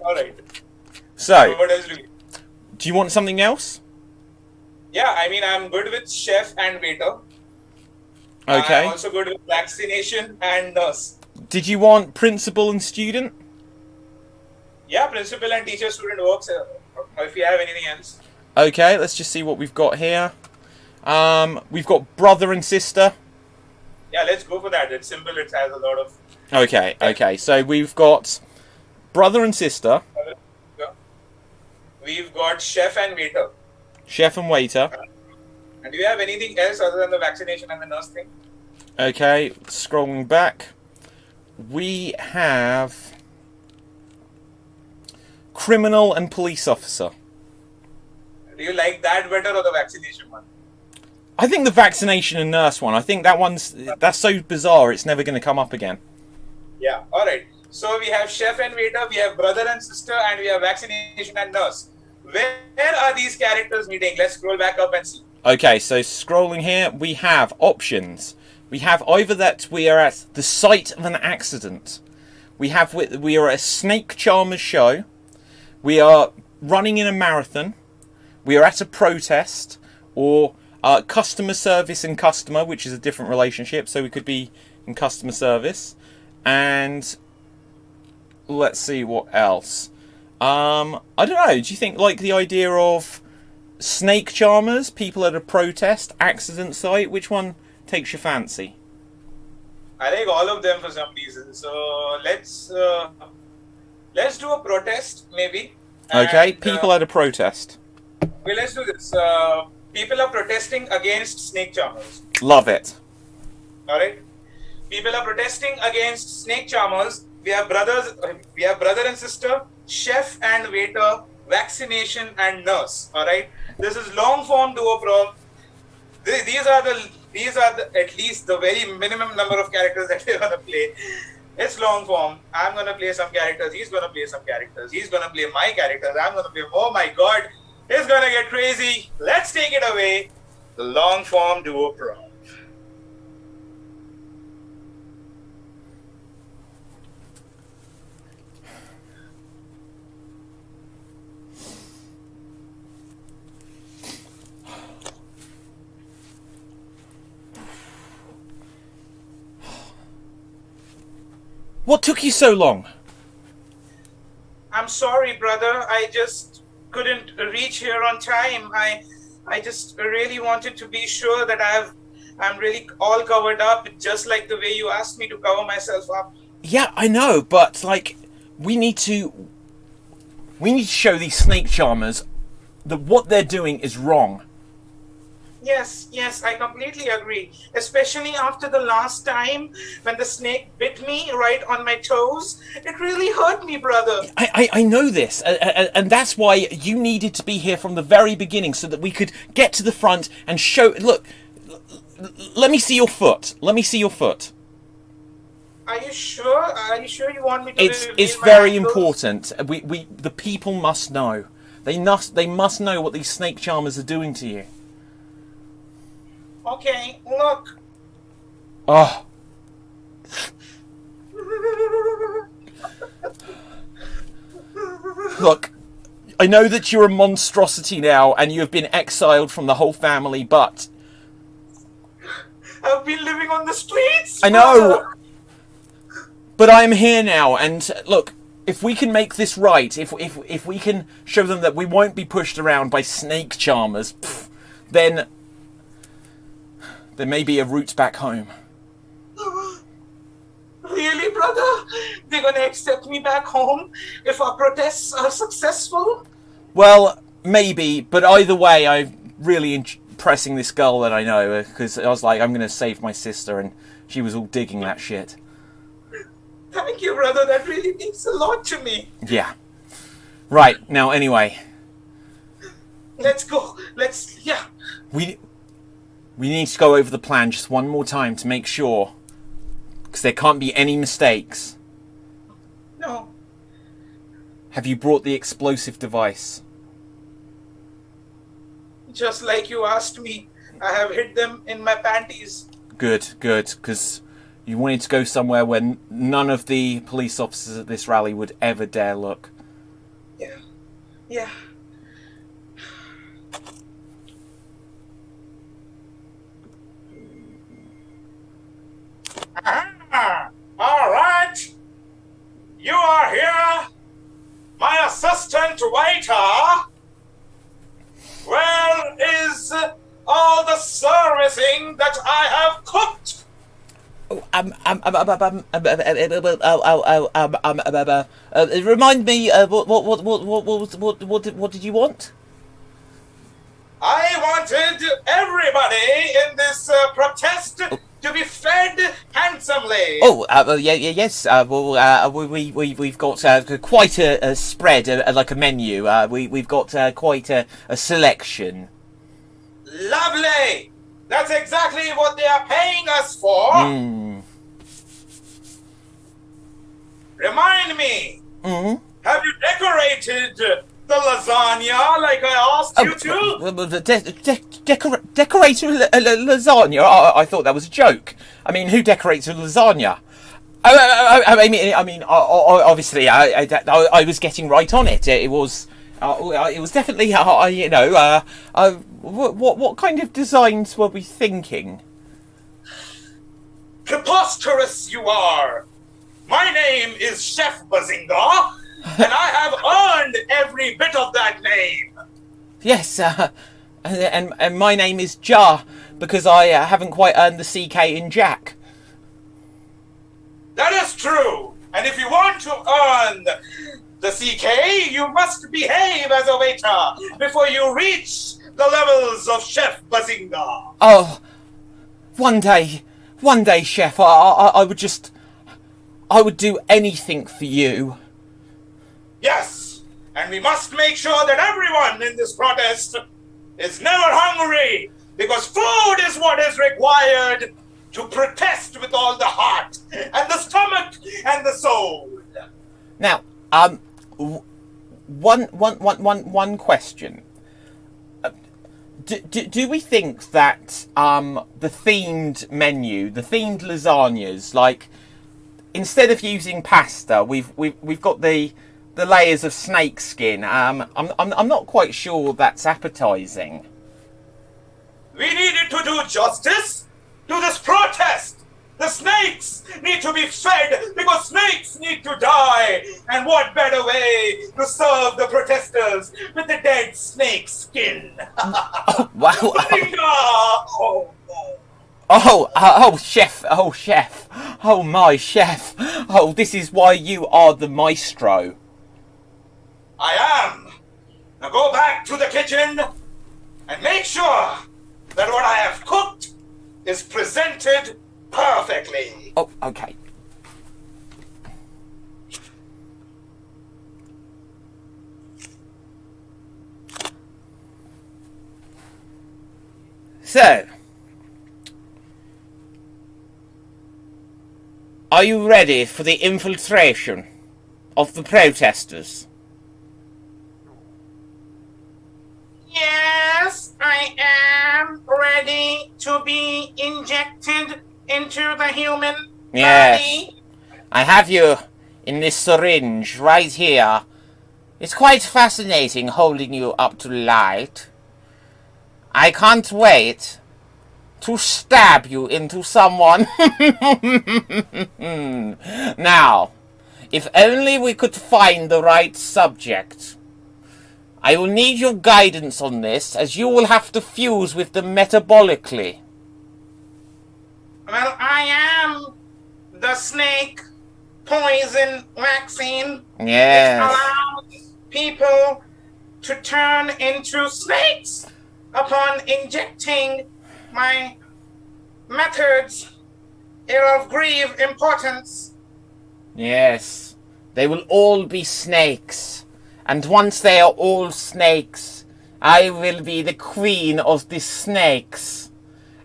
All right. So, What else do we? do you want something else? Yeah, I mean, I'm good with chef and waiter. Okay. I'm also good with vaccination and nurse. Did you want principal and student? Yeah, principal and teacher student works. If you have anything else. Okay, let's just see what we've got here. We've got brother and sister. Yeah, let's go for that. It's simple. It has a lot of. Okay. So we've got brother and sister, We've got chef and waiter. chef and waiter. And do you have anything else other than the vaccination and the nurse thing? Okay, scrolling back. We have criminal and police officer. Do you like that better or the vaccination one? I think the vaccination and nurse one. I think that's so bizarre. It's never going to come up again. Yeah. All right. So we have chef and waiter, we have brother and sister, and we have vaccination and nurse. Where are these characters meeting? Let's scroll back up and see. Okay, so scrolling here, we have options. We have either that we are at the site of an accident. We are at a snake charmers show. We are running in a marathon. We are at a protest, or customer service and customer, which is a different relationship. So we could be in customer service, and let's see what else. I don't know. Do you think like the idea of snake charmers, people at a protest, accident site? Which one takes your fancy? I like all of them for some reason. So let's do a protest maybe. Okay, And, people at a protest. well, let's do this. People are protesting against snake charmers. Love it. All right. People are protesting against snake charmers. We have brother and sister, chef and waiter, vaccination and nurse. All right. This is long form duo prom. These are the at least the very minimum number of characters that we're gonna play. It's long form. I'm gonna play some characters. He's gonna play some characters. He's gonna play my characters. I'm gonna play. Oh my God, it's gonna get crazy. Let's take it away. The long form duo prom. What took you so long? I'm sorry, brother. I just couldn't reach here on time. I just really wanted to be sure that I'm really all covered up, just like the way you asked me to cover myself up. Yeah, I know, but like we need to show these snake charmers that what they're doing is wrong. Yes, I completely agree. Especially after the last time when the snake bit me right on my toes. It really hurt me, brother. I know this, and that's why you needed to be here from the very beginning so that we could get to the front and show. Look, let me see your foot. Let me see your foot. Are you sure? Are you sure you want me to? It's very important. The people must know. They must know what these snake charmers are doing to you. Okay, look. Oh. Look, I know that you're a monstrosity now and you have been exiled from the whole family, but I've been living on the streets. I know. But I am here now, and look, if we can make this right, if we can show them that we won't be pushed around by snake charmers, then there may be a route back home. Really, brother? They're gonna accept me back home if our protests are successful? Well, maybe, but either way, I'm really impressing this girl that I know, because I was like, I'm going to save my sister, and she was all digging that shit. Thank you, brother. That really means a lot to me. Yeah. Right, now, anyway. Let's go. Yeah. We need to go over the plan just one more time to make sure, because there can't be any mistakes. No. Have you brought the explosive device? Just like you asked me, I have hid them in my panties. Good, because you wanted to go somewhere where none of the police officers at this rally would ever dare look. Yeah. Ah, all right. You are here, my assistant waiter. Where is all the servicing that I have cooked? Remind me, what did you want? I wanted everybody in this protest to be fed handsomely. Yes. We've got quite a spread, like a menu. We've got quite a selection. Lovely. That's exactly what they are paying us for. Remind me. Have you decorated the lasagna like I asked you to? Decorate lasagna? I thought that was a joke. I mean, who decorates a lasagna? Obviously, I was getting right on it. It was definitely, what kind of designs were we thinking? Preposterous you are! My name is Chef Bazinga, and I have earned every bit of that name. Yes, and my name is Ja, because I haven't quite earned the CK in Jack. That is true. And if you want to earn the CK, you must behave as a waiter before you reach the levels of Chef Bazinga. Oh, one day, Chef, I would do anything for you. Yes, and we must make sure that everyone in this protest is never hungry, because food is what is required to protest with all the heart and the stomach and the soul. Now, one question. Do we think that the themed menu, the themed lasagnas, like, instead of using pasta, we've got the layers of snake skin. I'm not quite sure that's appetizing. We needed to do justice to this protest. The snakes need to be fed because snakes need to die. And what better way to serve the protesters with the dead snake skin? Oh, wow. Chef. Oh, my chef. Oh, this is why you are the maestro. I am. Now go back to the kitchen and make sure that what I have cooked is presented perfectly. Oh, okay. So, are you ready for the infiltration of the protesters? Yes, I am ready to be injected into the human body. I have you in this syringe right here. It's quite fascinating holding you up to light. I can't wait to stab you into someone. Now, if only we could find the right subject. I will need your guidance on this, as you will have to fuse with them metabolically. Well, I am the snake poison vaccine. Yes. Which allows people to turn into snakes upon injecting my methods are of grave importance. Yes. They will all be snakes. And once they are all snakes, I will be the queen of the snakes.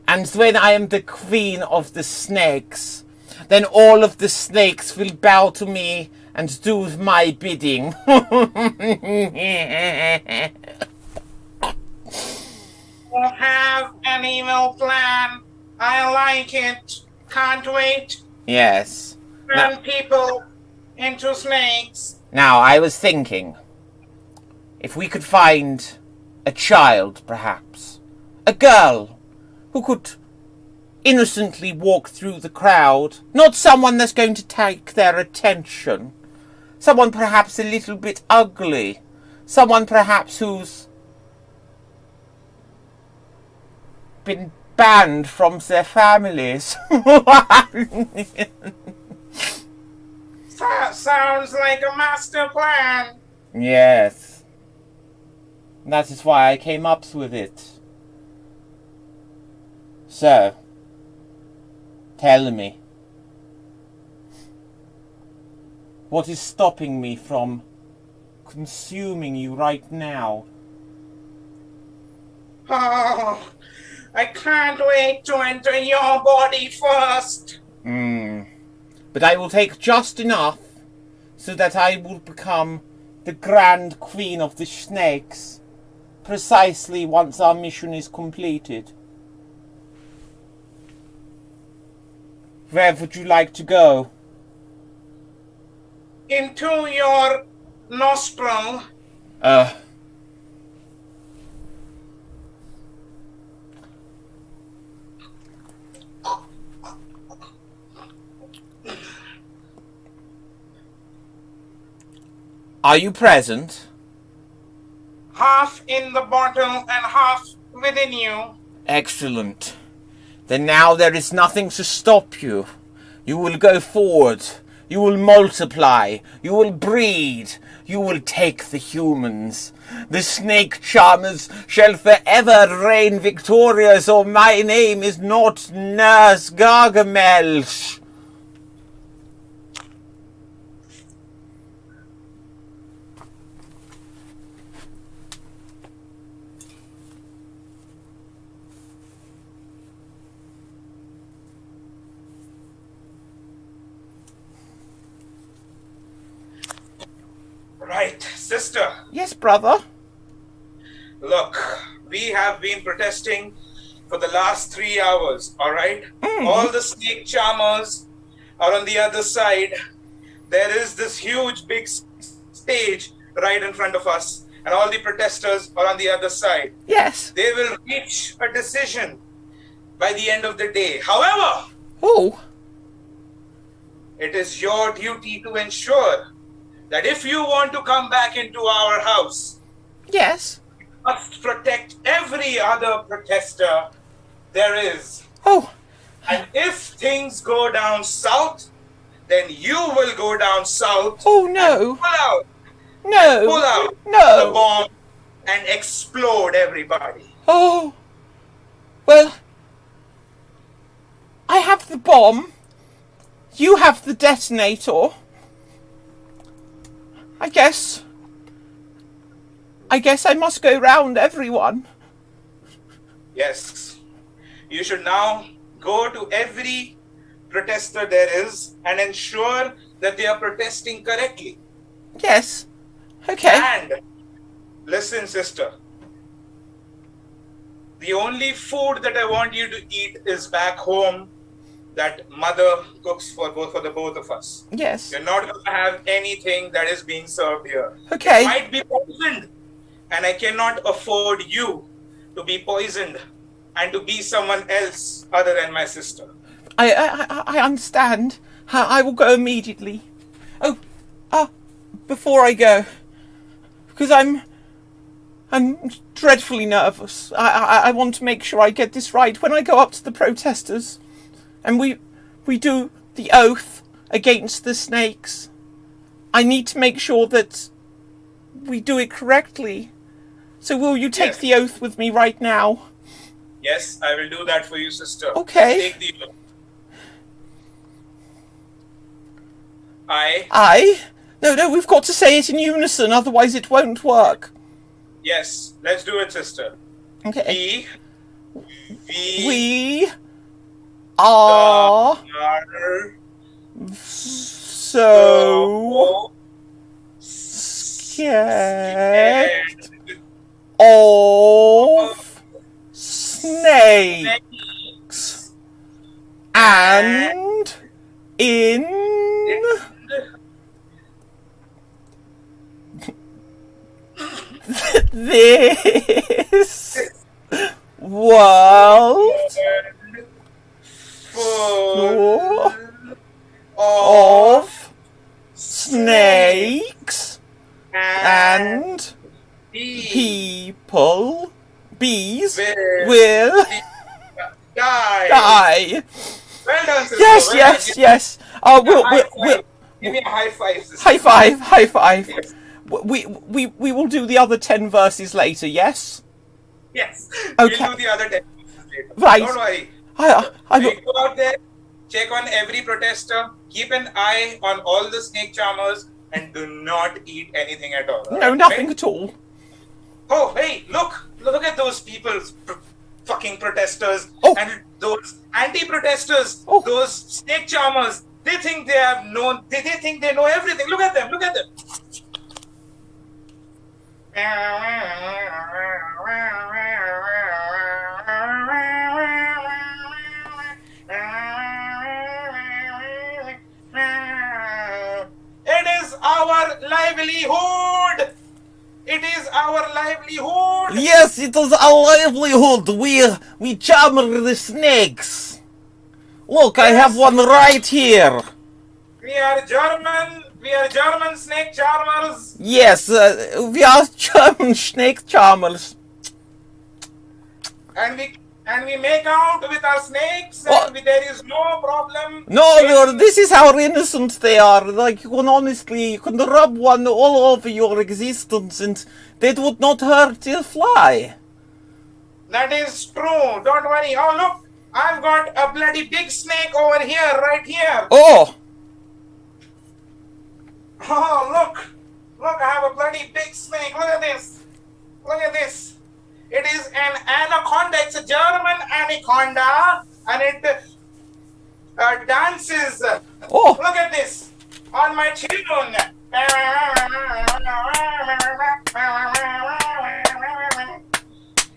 And when I am the queen of the snakes, then all of the snakes will bow to me and do my bidding. You have an evil plan. I like it. Can't wait. Yes. Turn people into snakes. Now, I was thinking, If we could find a child, perhaps, a girl who could innocently walk through the crowd, not someone that's going to take their attention, someone perhaps a little bit ugly, someone perhaps who's been banned from their families. Sounds like a master plan. Yes. That is why I came up with it. So, tell me, what is stopping me from consuming you right now? Oh, I can't wait to enter your body first. But I will take just enough so that I will become the Grand Queen of the Snakes precisely once our mission is completed. Where would you like to go? Into your nostril. Are you present? Half in the bottle and half within you. Excellent. Then now there is nothing to stop you. You will go forward. You will multiply. You will breed. You will take the humans. The snake charmers shall forever reign victorious, or my name is not Nurse Gargamel. Right, sister. Yes, brother. Look, we have been protesting for the last 3 hours, alright? All the snake charmers are on the other side. There is this huge big stage right in front of us, and all the protesters are on the other side. Yes. They will reach a decision by the end of the day. However, it is your duty to ensure that if you want to come back into our house, yes, you must protect every other protester there is. And if things go down south, then you will go down south. And pull out the bomb and explode everybody. Well, I have the bomb. You have the detonator. I guess I must go round everyone. Yes. You should now go to every protester there is and ensure that they are protesting correctly. Yes. Okay. And listen, sister. The only food that I want you to eat is back home that mother cooks for the both of us. Yes. You're not going to have anything that is being served here. Okay. It might be poisoned, and I cannot afford you to be poisoned and to be someone else other than my sister. I understand. I will go immediately. Before I go, because I'm dreadfully nervous. I want to make sure I get this right when I go up to the protesters. And we do the oath against the snakes. I need to make sure that we do it correctly. So will you take the oath with me right now? Yes, I will do that for you, sister. Okay. Take the oath. I. No, we've got to say it in unison, otherwise it won't work. Yes, let's do it, sister. Okay. We are so scared of snakes and in this world full of of snakes and bees bees will will die. die. Well done, sister. Yes, Well yes, done. yes. We'll give me a high five, sister. High five, high five. Yes. We will do the other 10 verses later, yes? Yes. Okay. We'll do the other 10 later. Right. Don't worry. I We go out there, check on every protester, keep an eye on all the snake charmers, and do not eat anything at all. no, nothing at all. Oh, hey, look at those people, fucking protesters, Oh. and those anti-protesters, Oh. those snake charmers. They think they have known. They think they know everything. Look at them. Look at them. It is our livelihood. It is our livelihood. Yes, it is a livelihood. We charm the snakes. Look, I have one right here. We are German. We are German snake charmers. Yes, we are German snake charmers. And we make out with our snakes, Oh. and there is no problem. No, this is how innocent they are. Like, you can rub one all over your existence and that would not hurt a fly. That is true. Don't worry. Oh, look. I've got a bloody big snake over here, right here. Oh, Oh, look. Look, I have a bloody big snake. Look at this. Look at this. It is an anaconda. It's a German anaconda. And it dances. oh, Look at this. On my tune.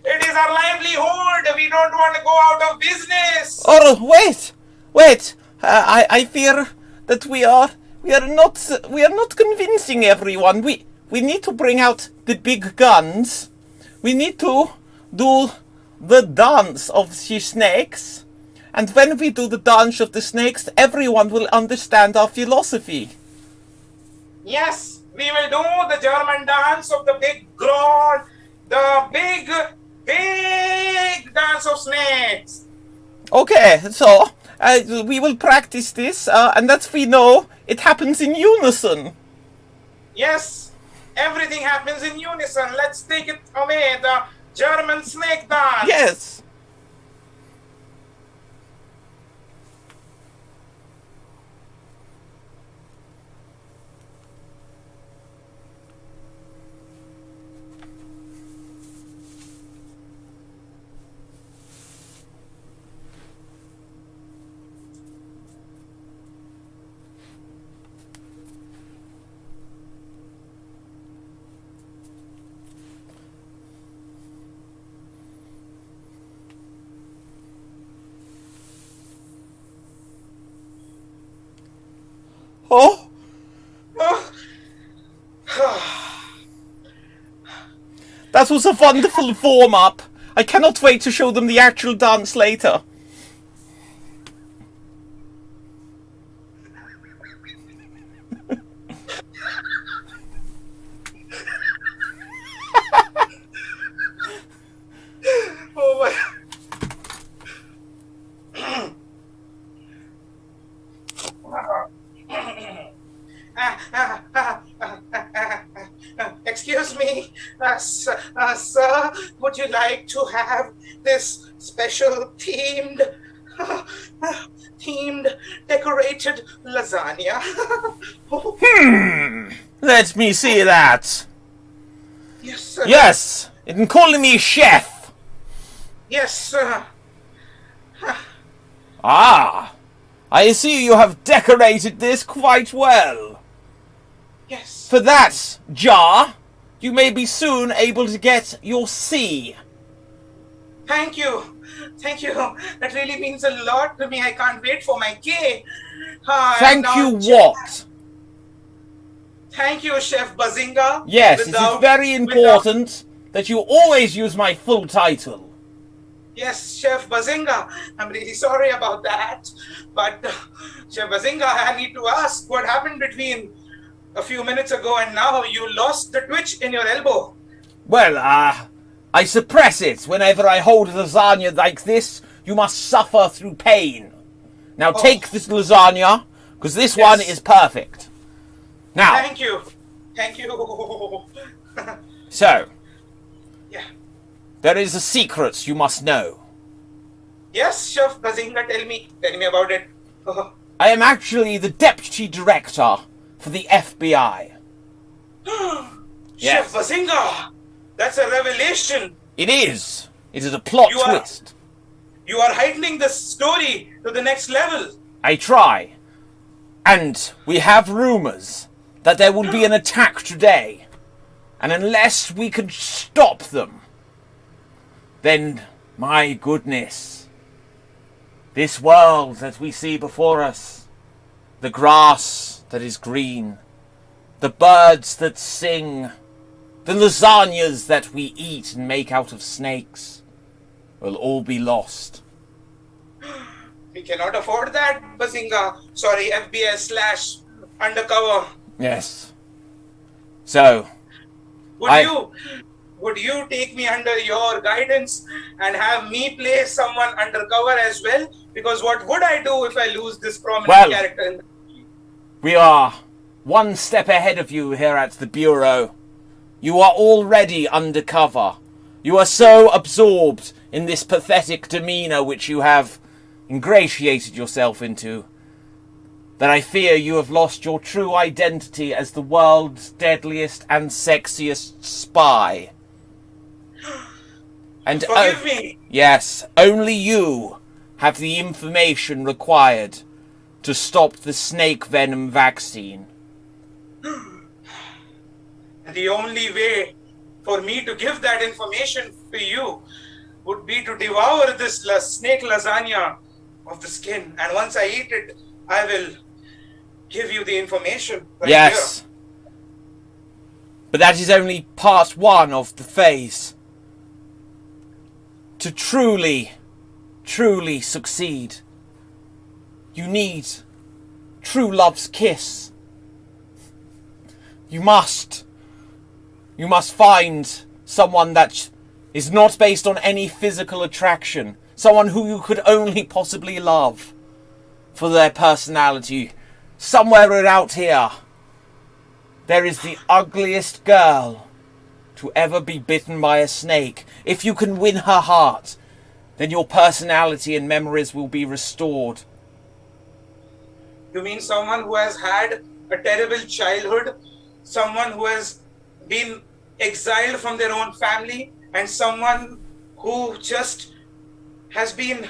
It is our livelihood. We don't want to go out of business. oh, wait. I fear that we are not convincing everyone. We need to bring out the big guns. We need to do the dance of the snakes. And when we do the dance of the snakes, everyone will understand our philosophy. Yes, we will do the German dance of the big groan, the big dance of snakes. Okay, so we will practice this, and that we know it happens in unison. Yes, everything happens in unison. Let's take it away, the German snake dance. Yes. Oh, that was a wonderful warm-up. I cannot wait to show them the actual dance later. Oh my. Excuse me, sir, would you like to have this special themed decorated lasagna? Let me see that. Yes, sir. Yes, you can call me chef. Yes, sir. Ah, I see you have decorated this quite well. Yes. For that jar, you may be soon able to get your C. Thank you. Thank you. That really means a lot to me. I can't wait for my K. Thank you what? Thank you, Chef Bazinga. Yes, it is very important that you always use my full title. Yes, Chef Bazinga. I'm really sorry about that. But, Chef Bazinga, I need to ask what happened between a few minutes ago and now. You lost the twitch in your elbow. Well, I suppress it. Whenever I hold lasagna like this, you must suffer through pain. Now take this lasagna, because this one is perfect. Now. Thank you. Thank you. So. Yeah. There is a secret you must know. Yes, Chef Bazinga, tell me. Tell me about it. I am actually the deputy director for the FBI. Chef Bazinga! That's a revelation. It is. It is a plot twist. You are heightening the story to the next level. I try. And we have rumors that there will be an attack today. And unless we can stop them, then, my goodness, this world that we see before us, the grass that is green, the birds that sing, the lasagnas that we eat and make out of snakes, will all be lost. We cannot afford that, Bazinga. Sorry, FBI / undercover. Yes. So, Would you take me under your guidance and have me play someone undercover as well? Because what would I do if I lose this prominent character? We are one step ahead of you here at the Bureau. You are already undercover. You are so absorbed in this pathetic demeanour which you have ingratiated yourself into, that I fear you have lost your true identity as the world's deadliest and sexiest spy. And forgive me. Yes, only you have the information required to stop the snake venom vaccine. The only way for me to give that information to you would be to devour this snake lasagna of the skin. And once I eat it, I will give you the information. Right yes. Here. But that is only part one of the phase. To truly succeed, you need true love's kiss. You must find someone that is not based on any physical attraction. Someone who you could only possibly love for their personality. Somewhere out here, there is the ugliest girl to ever be bitten by a snake. If you can win her heart, then your personality and memories will be restored. You mean someone who has had a terrible childhood, someone who has been exiled from their own family, and someone who just has been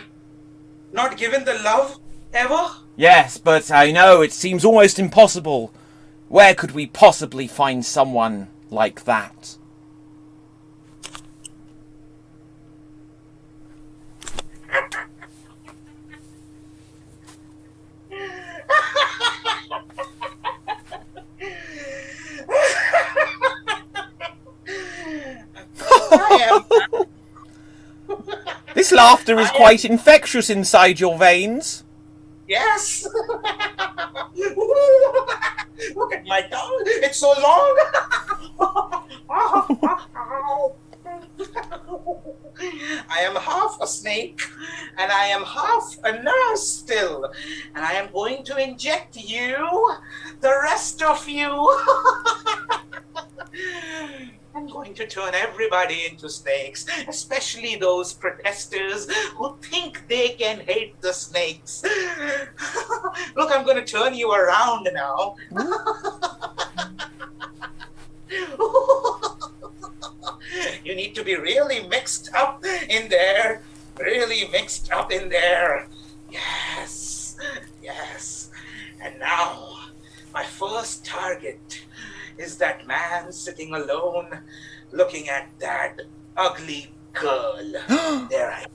not given the love ever? Yes, but I know it seems almost impossible. Where could we possibly find someone like that? This laughter is quite infectious inside your veins. Yes. Look at my tongue. It's so long. I am half a snake and I am half a nurse still. And I am going to inject you, the rest of you. I'm going to turn everybody into snakes, especially those protesters who think they can hate the snakes. Look, I'm going to turn you around now. You need to be really mixed up in there. Really mixed up in there. Yes. Yes. And now, my first target is that man sitting alone looking at that ugly girl. There I am.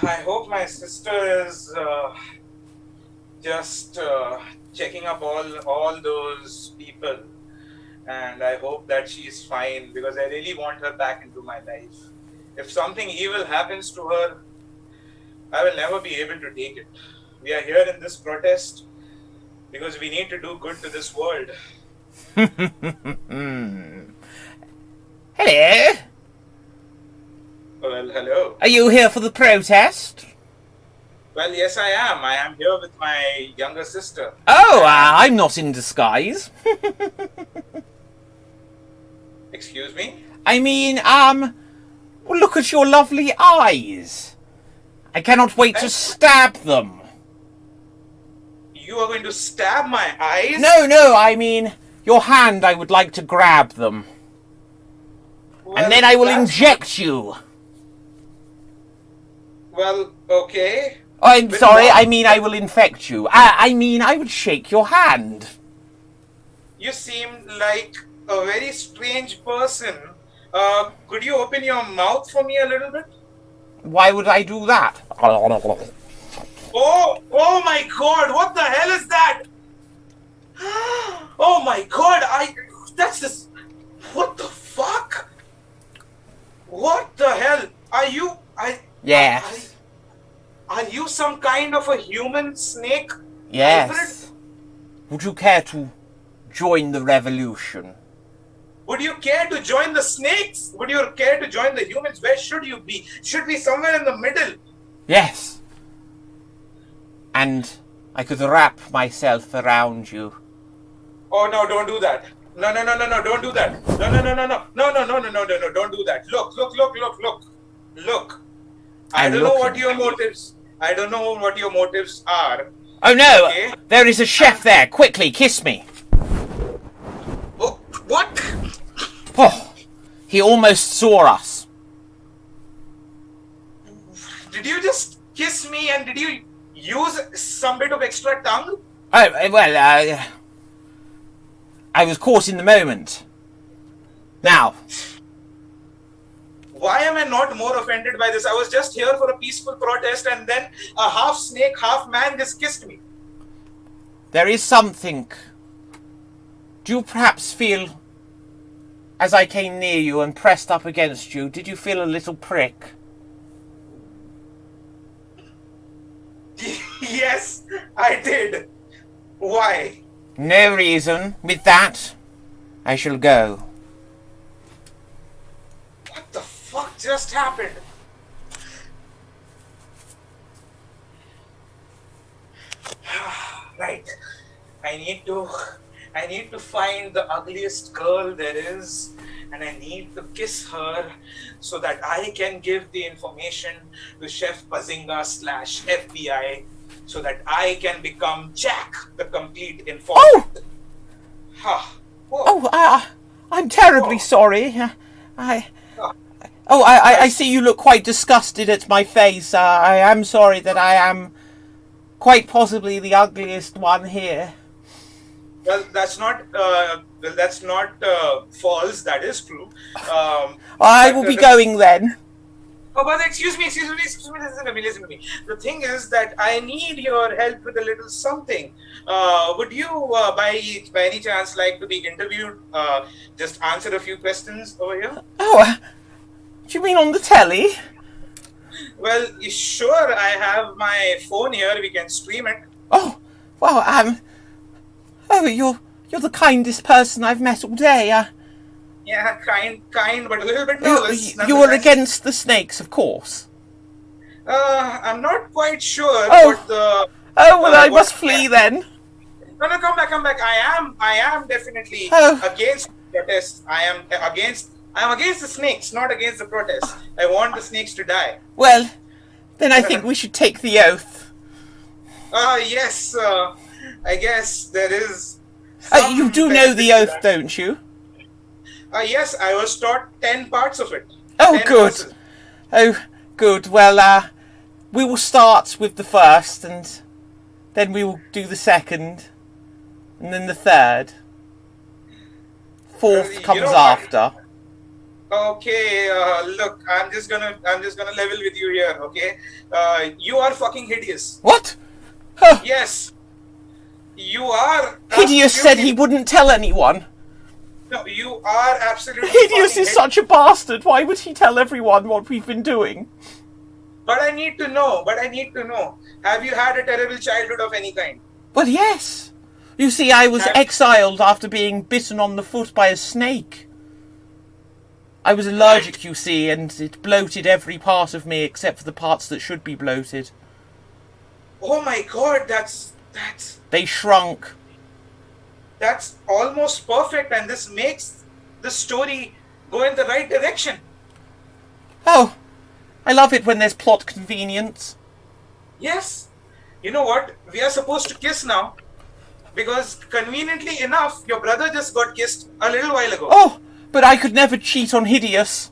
I hope my sister is just checking up all those people, and I hope that she's fine because I really want her back into my life. If something evil happens to her, I will never be able to take it. We are here in this protest because we need to do good to this world. Hello. Well, hello. Are you here for the protest? Well, yes, I am. I am here with my younger sister. Oh, I'm not in disguise. Excuse me? I mean, well, look at your lovely eyes. I cannot wait to stab them. You are going to stab my eyes? No, I mean, your hand, I would like to grab them. Well, And then I will inject you. Well, okay. Oh, I'm But sorry, no. I mean I will infect you. I mean, I would shake your hand. You seem like a very strange person. Could you open your mouth for me a little bit? Why would I do that? Oh my god, what the hell is that? Oh my god, that's this, what the fuck? What the hell? Are you, Yes. are you some kind of a human snake? Yes. Hybrid? Would you care to join the revolution? Would you care to join the snakes? Would you care to join the humans? Where should you be? Should be somewhere in the middle. Yes. And I could wrap myself around you. Oh no, don't do that. No, don't do that. No, don't do that. Look. I don't know what your motives. I don't know what your motives are. Oh no! Okay. There is a chef there. Quickly, kiss me. Oh, what? Oh, he almost saw us. Did you just kiss me and did you use some bit of extra tongue? Oh, well, I was caught in the moment. Now, Why am I not more offended by this? I was just here for a peaceful protest and then a half snake, half man just kissed me. there is something. Do you perhaps feel, as I came near you and pressed up against you, did you feel a little prick? Yes, I did. Why? No reason. With that, I shall go. What the fuck just happened? Right. I need to find the ugliest girl there is and I need to kiss her so that I can give the information to Chef Bazinga / FBI so that I can become Jack, the complete informant. I'm terribly sorry. I see you look quite disgusted at my face. I am sorry that I am quite possibly the ugliest one here. Well, that's not false. That is true. I will be going then. Oh, but excuse me, listen to me. The thing is that I need your help with a little something. Would you, by any chance, like to be interviewed? Just answer a few questions over here. Oh, do you mean on the telly? Well, sure. I have my phone here. We can stream it. Oh, well, you're the kindest person I've met all day. Yeah, kind, but a little bit nervous. You were against the snakes, of course. I'm not quite sure. Oh. But I must flee then. No, come back. I am definitely against protest. I am against the snakes, not against the protest. I want the snakes to die. Well, then I think we should take the oath. Yes. I guess there is. You do know the oath, don't you? Yes, I was taught 10 parts of it. Oh, 10 good. verses. Oh, good. Well, we will start with the first, and then we will do the second, and then the third. Fourth comes after. Okay, look, I'm just gonna level with you here, okay? You are fucking hideous. What? Yes, You are Hideous said he absolutely... wouldn't tell anyone. No, you are absolutely... Hideous fucking is such a bastard. Why would he tell everyone what we've been doing? But I need to know. Have you had a terrible childhood of any kind? Well, yes. You see, I was exiled after being bitten on the foot by a snake. I was allergic, you see, and it bloated every part of me except for the parts that should be bloated. Oh my god, They shrunk. that's almost perfect, and this makes the story go in the right direction. Oh, I love it when there's plot convenience. Yes. You know what? We are supposed to kiss now. Because conveniently enough, your brother just got kissed a little while ago. Oh, but I could never cheat on Hideous.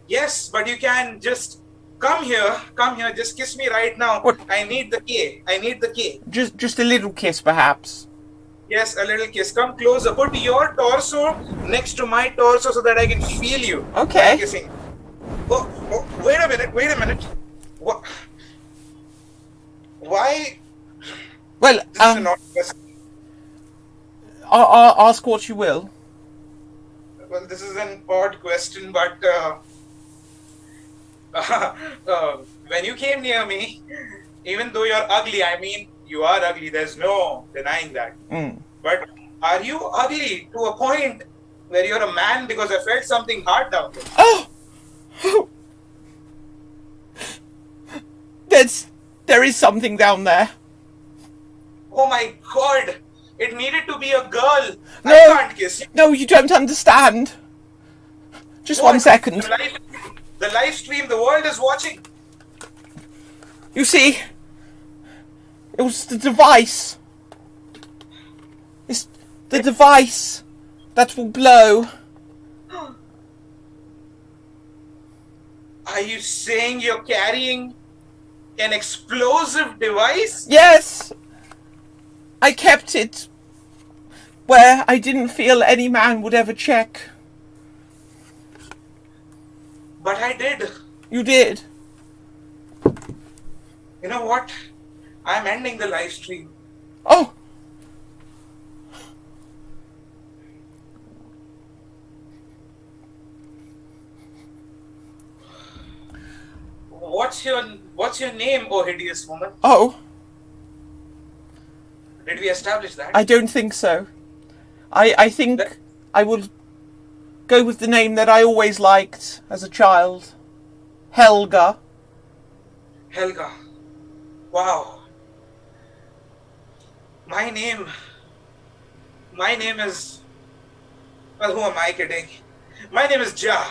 Yes, but you can just come here, just kiss me right now. What? I need the key. Just a little kiss, perhaps. Yes, a little kiss. Come closer. Put your torso next to my torso so that I can feel you. Okay. Kissing. Oh, wait a minute. What? Why? Well, This is not... ask what you will. Well, this is an odd question, but when you came near me, even though you're ugly, I mean, you are ugly, there's no denying that. But are you ugly to a point where you're a man? Because I felt something hard down there. Oh! There is something down there. Oh my god! It needed to be a girl. No. I can't kiss you. No, you don't understand. Just What? 1 second. The live stream, the world is watching. You see, it was the device. It's the device that will blow. Are you saying you're carrying an explosive device? Yes! I kept it where I didn't feel any man would ever check. But I did. You did. You know what? I'm ending the live stream. Oh! What's your name, oh hideous woman? Oh, Did we establish that? I don't think so. I think I will go with the name that I always liked as a child. Helga. Helga. Wow. My name is... Well, who am I kidding? My name is Ja.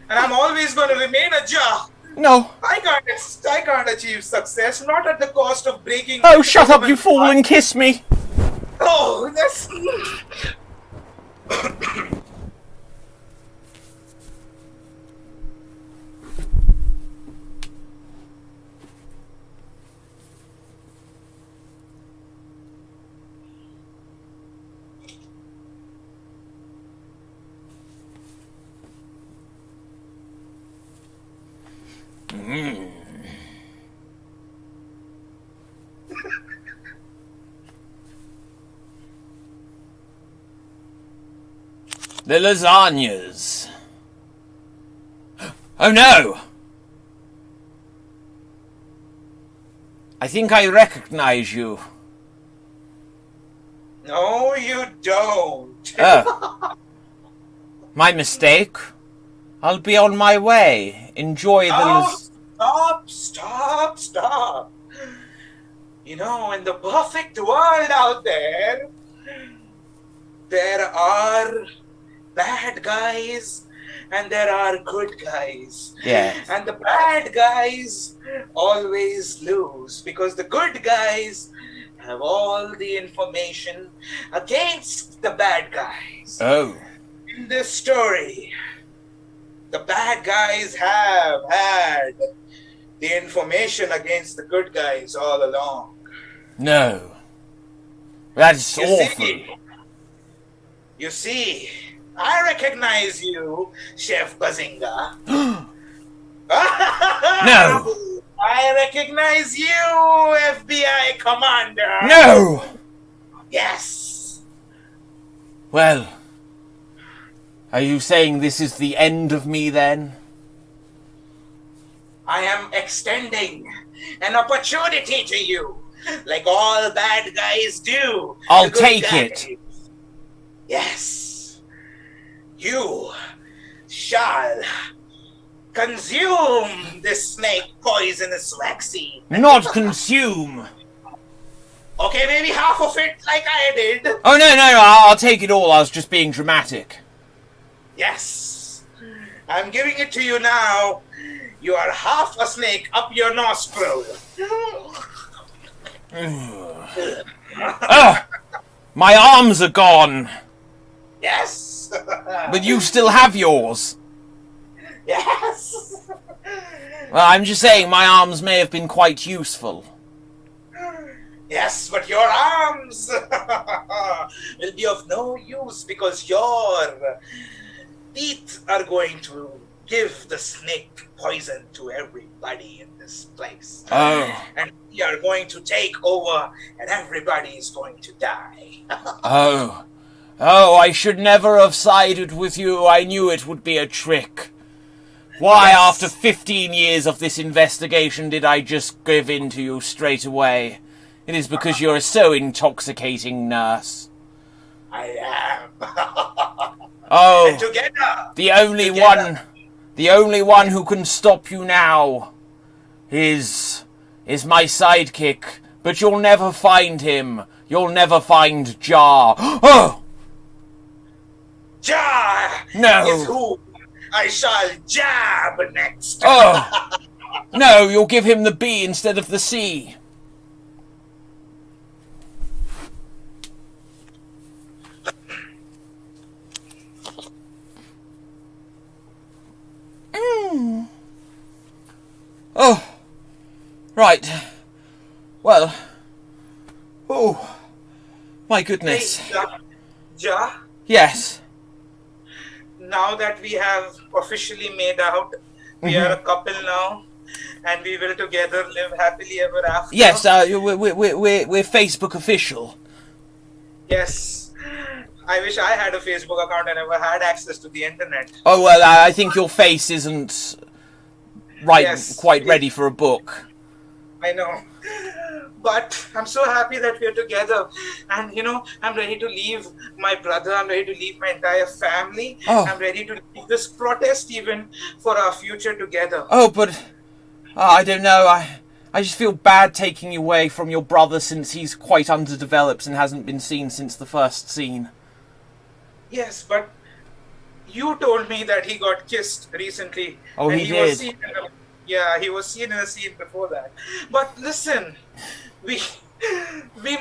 And I'm always going to remain a Ja. No. I can't achieve success, not at the cost of breaking... Oh, shut up, you fool, and kiss me. Oh, that's... The lasagnas. Oh no! I think I recognize you. No, you don't. Oh. My mistake. I'll be on my way. Enjoy the... Stop. You know, in the perfect world out there are bad guys and there are good guys. Yes. And the bad guys always lose because the good guys have all the information against the bad guys. Oh. In this story, the bad guys have had the information against the good guys all along. No. That's awful. You see, I recognize you, Chef Bazinga. No. I recognize you, FBI Commander. No! Yes. Well, are you saying this is the end of me then? I am extending an opportunity to you, like all bad guys do. I'll The good take guys. it. Yes. You shall consume this snake poisonous vaccine. Not consume. Okay, maybe half of it like I did. Oh, no, I'll take it all. I was just being dramatic. Yes. I'm giving it to you now. You are half a snake up your nostril. Ugh! My arms are gone. Yes. But you still have yours. Yes. Well, I'm just saying my arms may have been quite useful. Yes, but your arms will be of no use because your teeth are going to give the snake poison to everybody in this place. Oh. And we are going to take over and everybody is going to die. Oh. Oh, I should never have sided with you. I knew it would be a trick. Why, Yes. after 15 years of this investigation, did I just give in to you straight away? It is because you're so intoxicating, nurse. I am. Oh, And together. the only one who can stop you now is my sidekick. But you'll never find him. You'll never find Jar. Oh! Jar No. is who I shall jab next. Oh! No, you'll give him the B instead of the C. Oh, right. Well, oh, my goodness. Hey, Ja, Yes. now that we have officially made out, we are a couple now, and we will together live happily ever after. Yes, we're Facebook official. Yes. I wish I had a Facebook account and never had access to the internet. Oh, well, I think your face isn't quite Yes. ready for a book. I know. But I'm so happy that we're together. And, I'm ready to leave my brother. I'm ready to leave my entire family. Oh. I'm ready to leave this protest even for our future together. Oh, but I don't know. I just feel bad taking you away from your brother since he's quite underdeveloped and hasn't been seen since the first scene. Yes, but you told me that he got kissed recently. Oh, and he was did. he was seen in a scene before that. But listen, we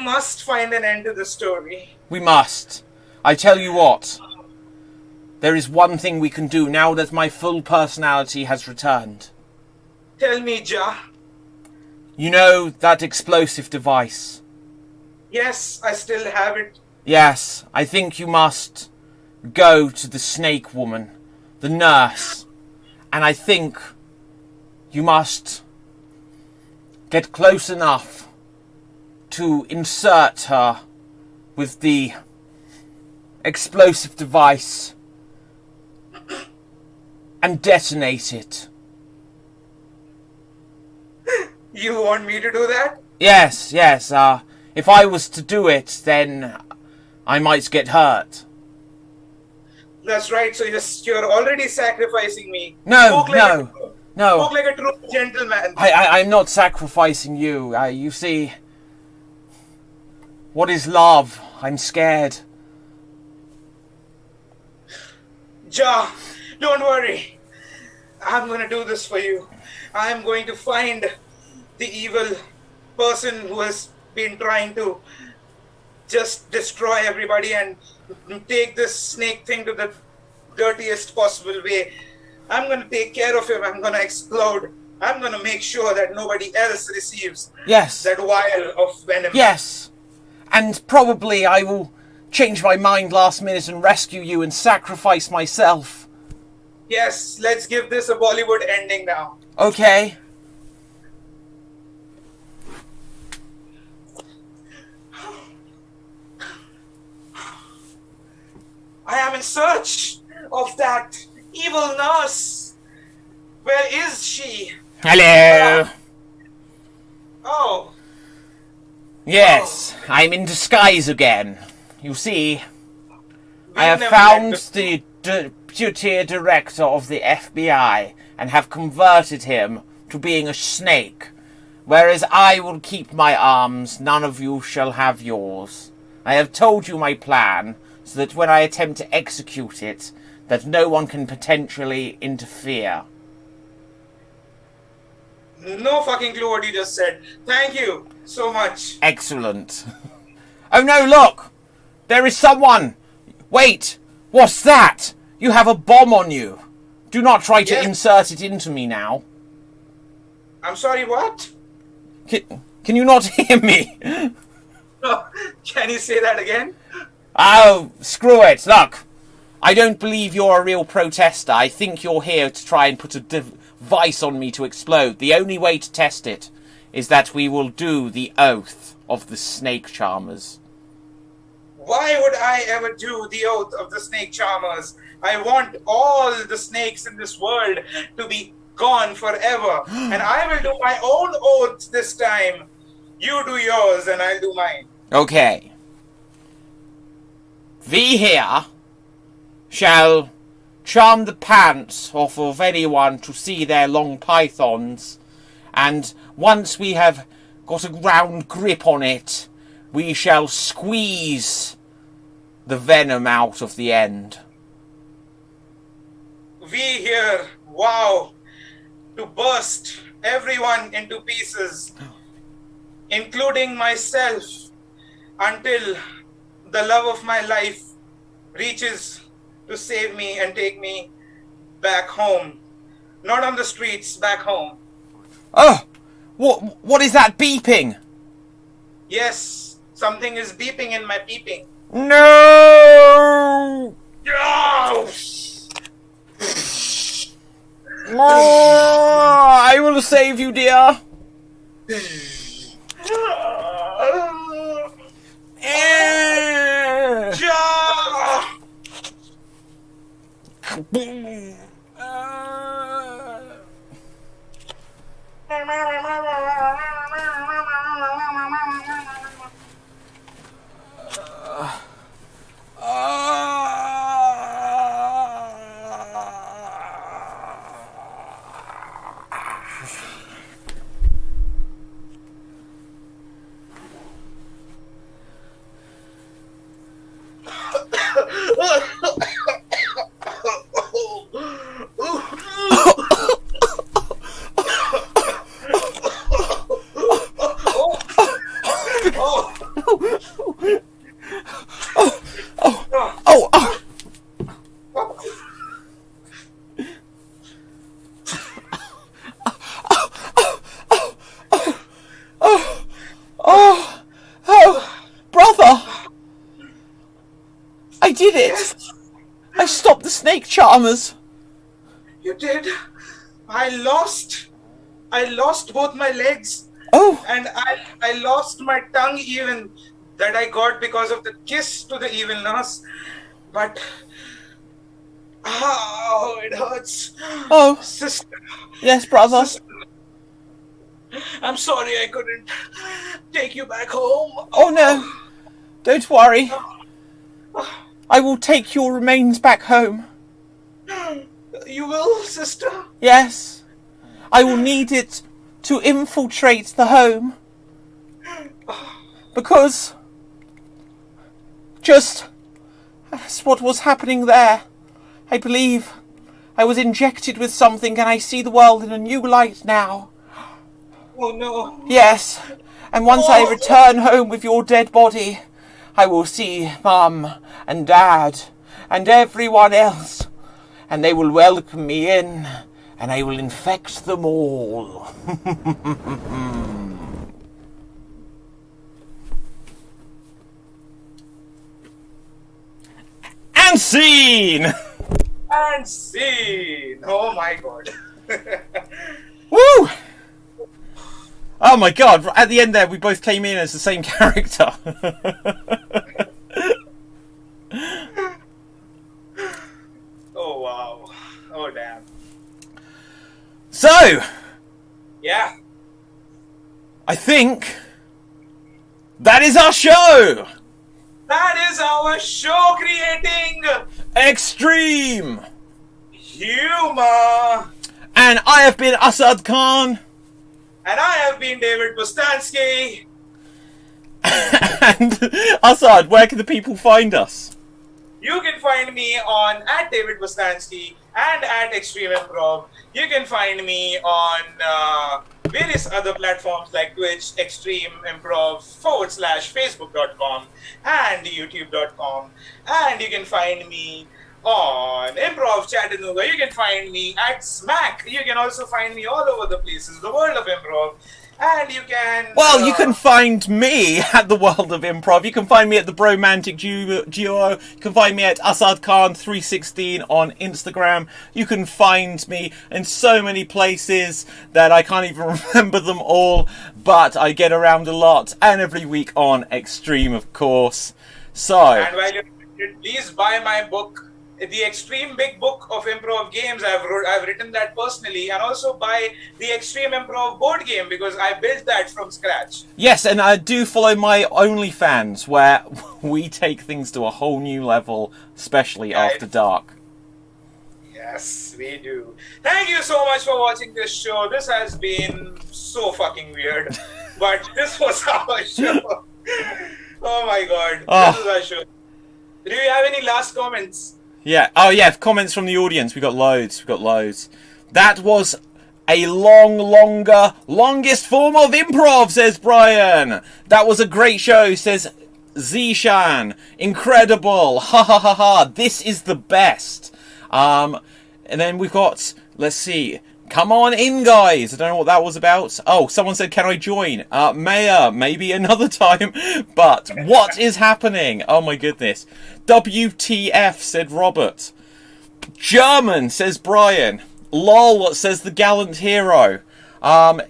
must find an end to the story. We must. I tell you what. There is one thing we can do now that my full personality has returned. Tell me, Ja. You know that explosive device? Yes, I still have it. Yes, I think you must go to the snake woman, the nurse, and I think you must get close enough to insert her with the explosive device and detonate it. You want me to do that? Yes, if I was to do it, then I might get hurt. That's right. So you're already sacrificing me. No, Spoke like no. Spoke like a true gentleman. I'm not sacrificing you. You see, what is love? I'm scared. Ja, don't worry. I'm going to do this for you. I'm going to find the evil person who has been trying to just destroy everybody and take this snake thing to the dirtiest possible way. I'm going to take care of him. I'm going to explode. I'm going to make sure that nobody else receives Yes. that vial of venom. Yes. And probably I will change my mind last minute and rescue you and sacrifice myself. Yes, let's give this a Bollywood ending now. Okay. search of that evil nurse. Where is she? Hello. Oh. Yes, I'm in disguise again. You see, I have never found met the deputy director of the FBI and have converted him to being a snake. Whereas I will keep my arms, none of you shall have yours. I have told you my plan, so that when I attempt to execute it, that no one can potentially interfere. No fucking clue what you just said. Thank you so much. Excellent. Oh no, look! There is someone! Wait! What's that? You have a bomb on you. Do not try to insert it into me now. I'm sorry, what? Can you not hear me? Can you say that again? Oh, screw it. Look, I don't believe you're a real protester. I think you're here to try and put a device on me to explode. The only way to test it is that we will do the oath of the snake charmers. Why would I ever do the oath of the snake charmers? I want all the snakes in this world to be gone forever. And I will do my own oath this time. You do yours and I'll do mine. Okay. We here shall charm the pants off of anyone to see their long pythons, and once we have got a round grip on it, we shall squeeze the venom out of the end. We here vow to burst everyone into pieces, including myself, until the love of my life reaches to save me and take me back home. Not on the streets, back home. Oh! What is that beeping? Yes, something is beeping in my peeping. No! No! Oh, I will save you, dear. I did it! Yes. I stopped the snake charmers! You did? I lost both my legs. Oh! And I lost my tongue even, that I got because of the kiss to the evil nurse. But, oh, it hurts. Oh! Sister. Yes, brother. Sister. I'm sorry I couldn't take you back home. Oh no! Don't worry. I will take your remains back home. You will, sister? Yes. I will need it to infiltrate the home. Because just as what was happening there, I believe I was injected with something and I see the world in a new light now. Oh no. Yes. And once I return home with your dead body, I will see Mum and Dad and everyone else, and they will welcome me in, and I will infect them all. And scene! And scene! Oh my god. Woo! Oh my god, at the end there we both came in as the same character. So, Yeah. I think that is our show. That is our show, creating Extreme. humor. And I have been Asad Khan. And I have been David Bustansky. And Asad, where can the people find us? You can find me on at David Bustansky and at Extreme Improv. You can find me on various other platforms like Twitch, Extreme Improv /Facebook.com and YouTube.com. And you can find me on Improv Chattanooga. You can find me at Smack. You can also find me all over the places, the world of improv. And you can... Well, you can find me at the World of Improv. You can find me at the Bromantic Duo. You can find me at Asad Khan 316 on Instagram. You can find me in so many places that I can't even remember them all, but I get around a lot. And every week on Extreme, of course. So... And while you're at it, please buy my book, The Extreme Big Book of Improv Games. I've written that personally, and also buy the Extreme Improv board game because I built that from scratch. Yes, and I do follow my OnlyFans where we take things to a whole new level, especially after dark. Yes, we do. Thank you so much for watching this show. This has been so fucking weird, but this was our show. Oh my god, This is our show. Do you have any last comments? Yeah. Oh, yeah. Comments from the audience. We got loads. That was a longest form of improv, says Brian. That was a great show, says Zishan. Incredible. Ha ha ha ha. This is the best. And then we've got, let's see. Come on in, guys. I don't know what that was about. Oh, someone said, can I join? Mayor, maybe another time. But what is happening? Oh, my goodness. WTF, said Robert. German, says Brian. LOL, says the gallant hero.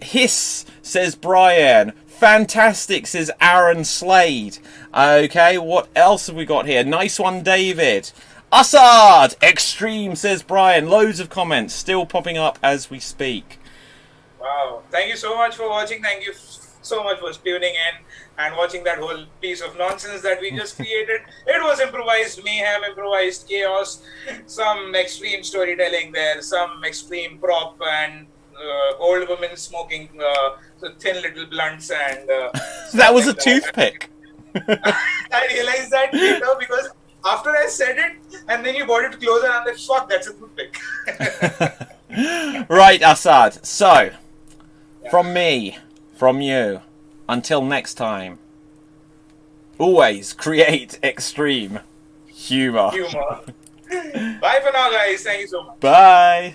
Hiss, says Brian. Fantastic, says Aaron Slade. Okay, what else have we got here? Nice one, David. Assad! Extreme, says Brian. Loads of comments still popping up as we speak. Wow. Thank you so much for watching. Thank you so much for tuning in and watching that whole piece of nonsense that we just created. It was improvised mayhem, improvised chaos, some extreme storytelling there, some extreme prop and old women smoking thin little blunts and... That was a toothpick. I realized that later because after I said it, and then you brought it closer, and I'm like, fuck, that's a toothpick. Right, Assad. So, from me, from you, until next time, always create extreme humor. Bye for now, guys. Thank you so much. Bye.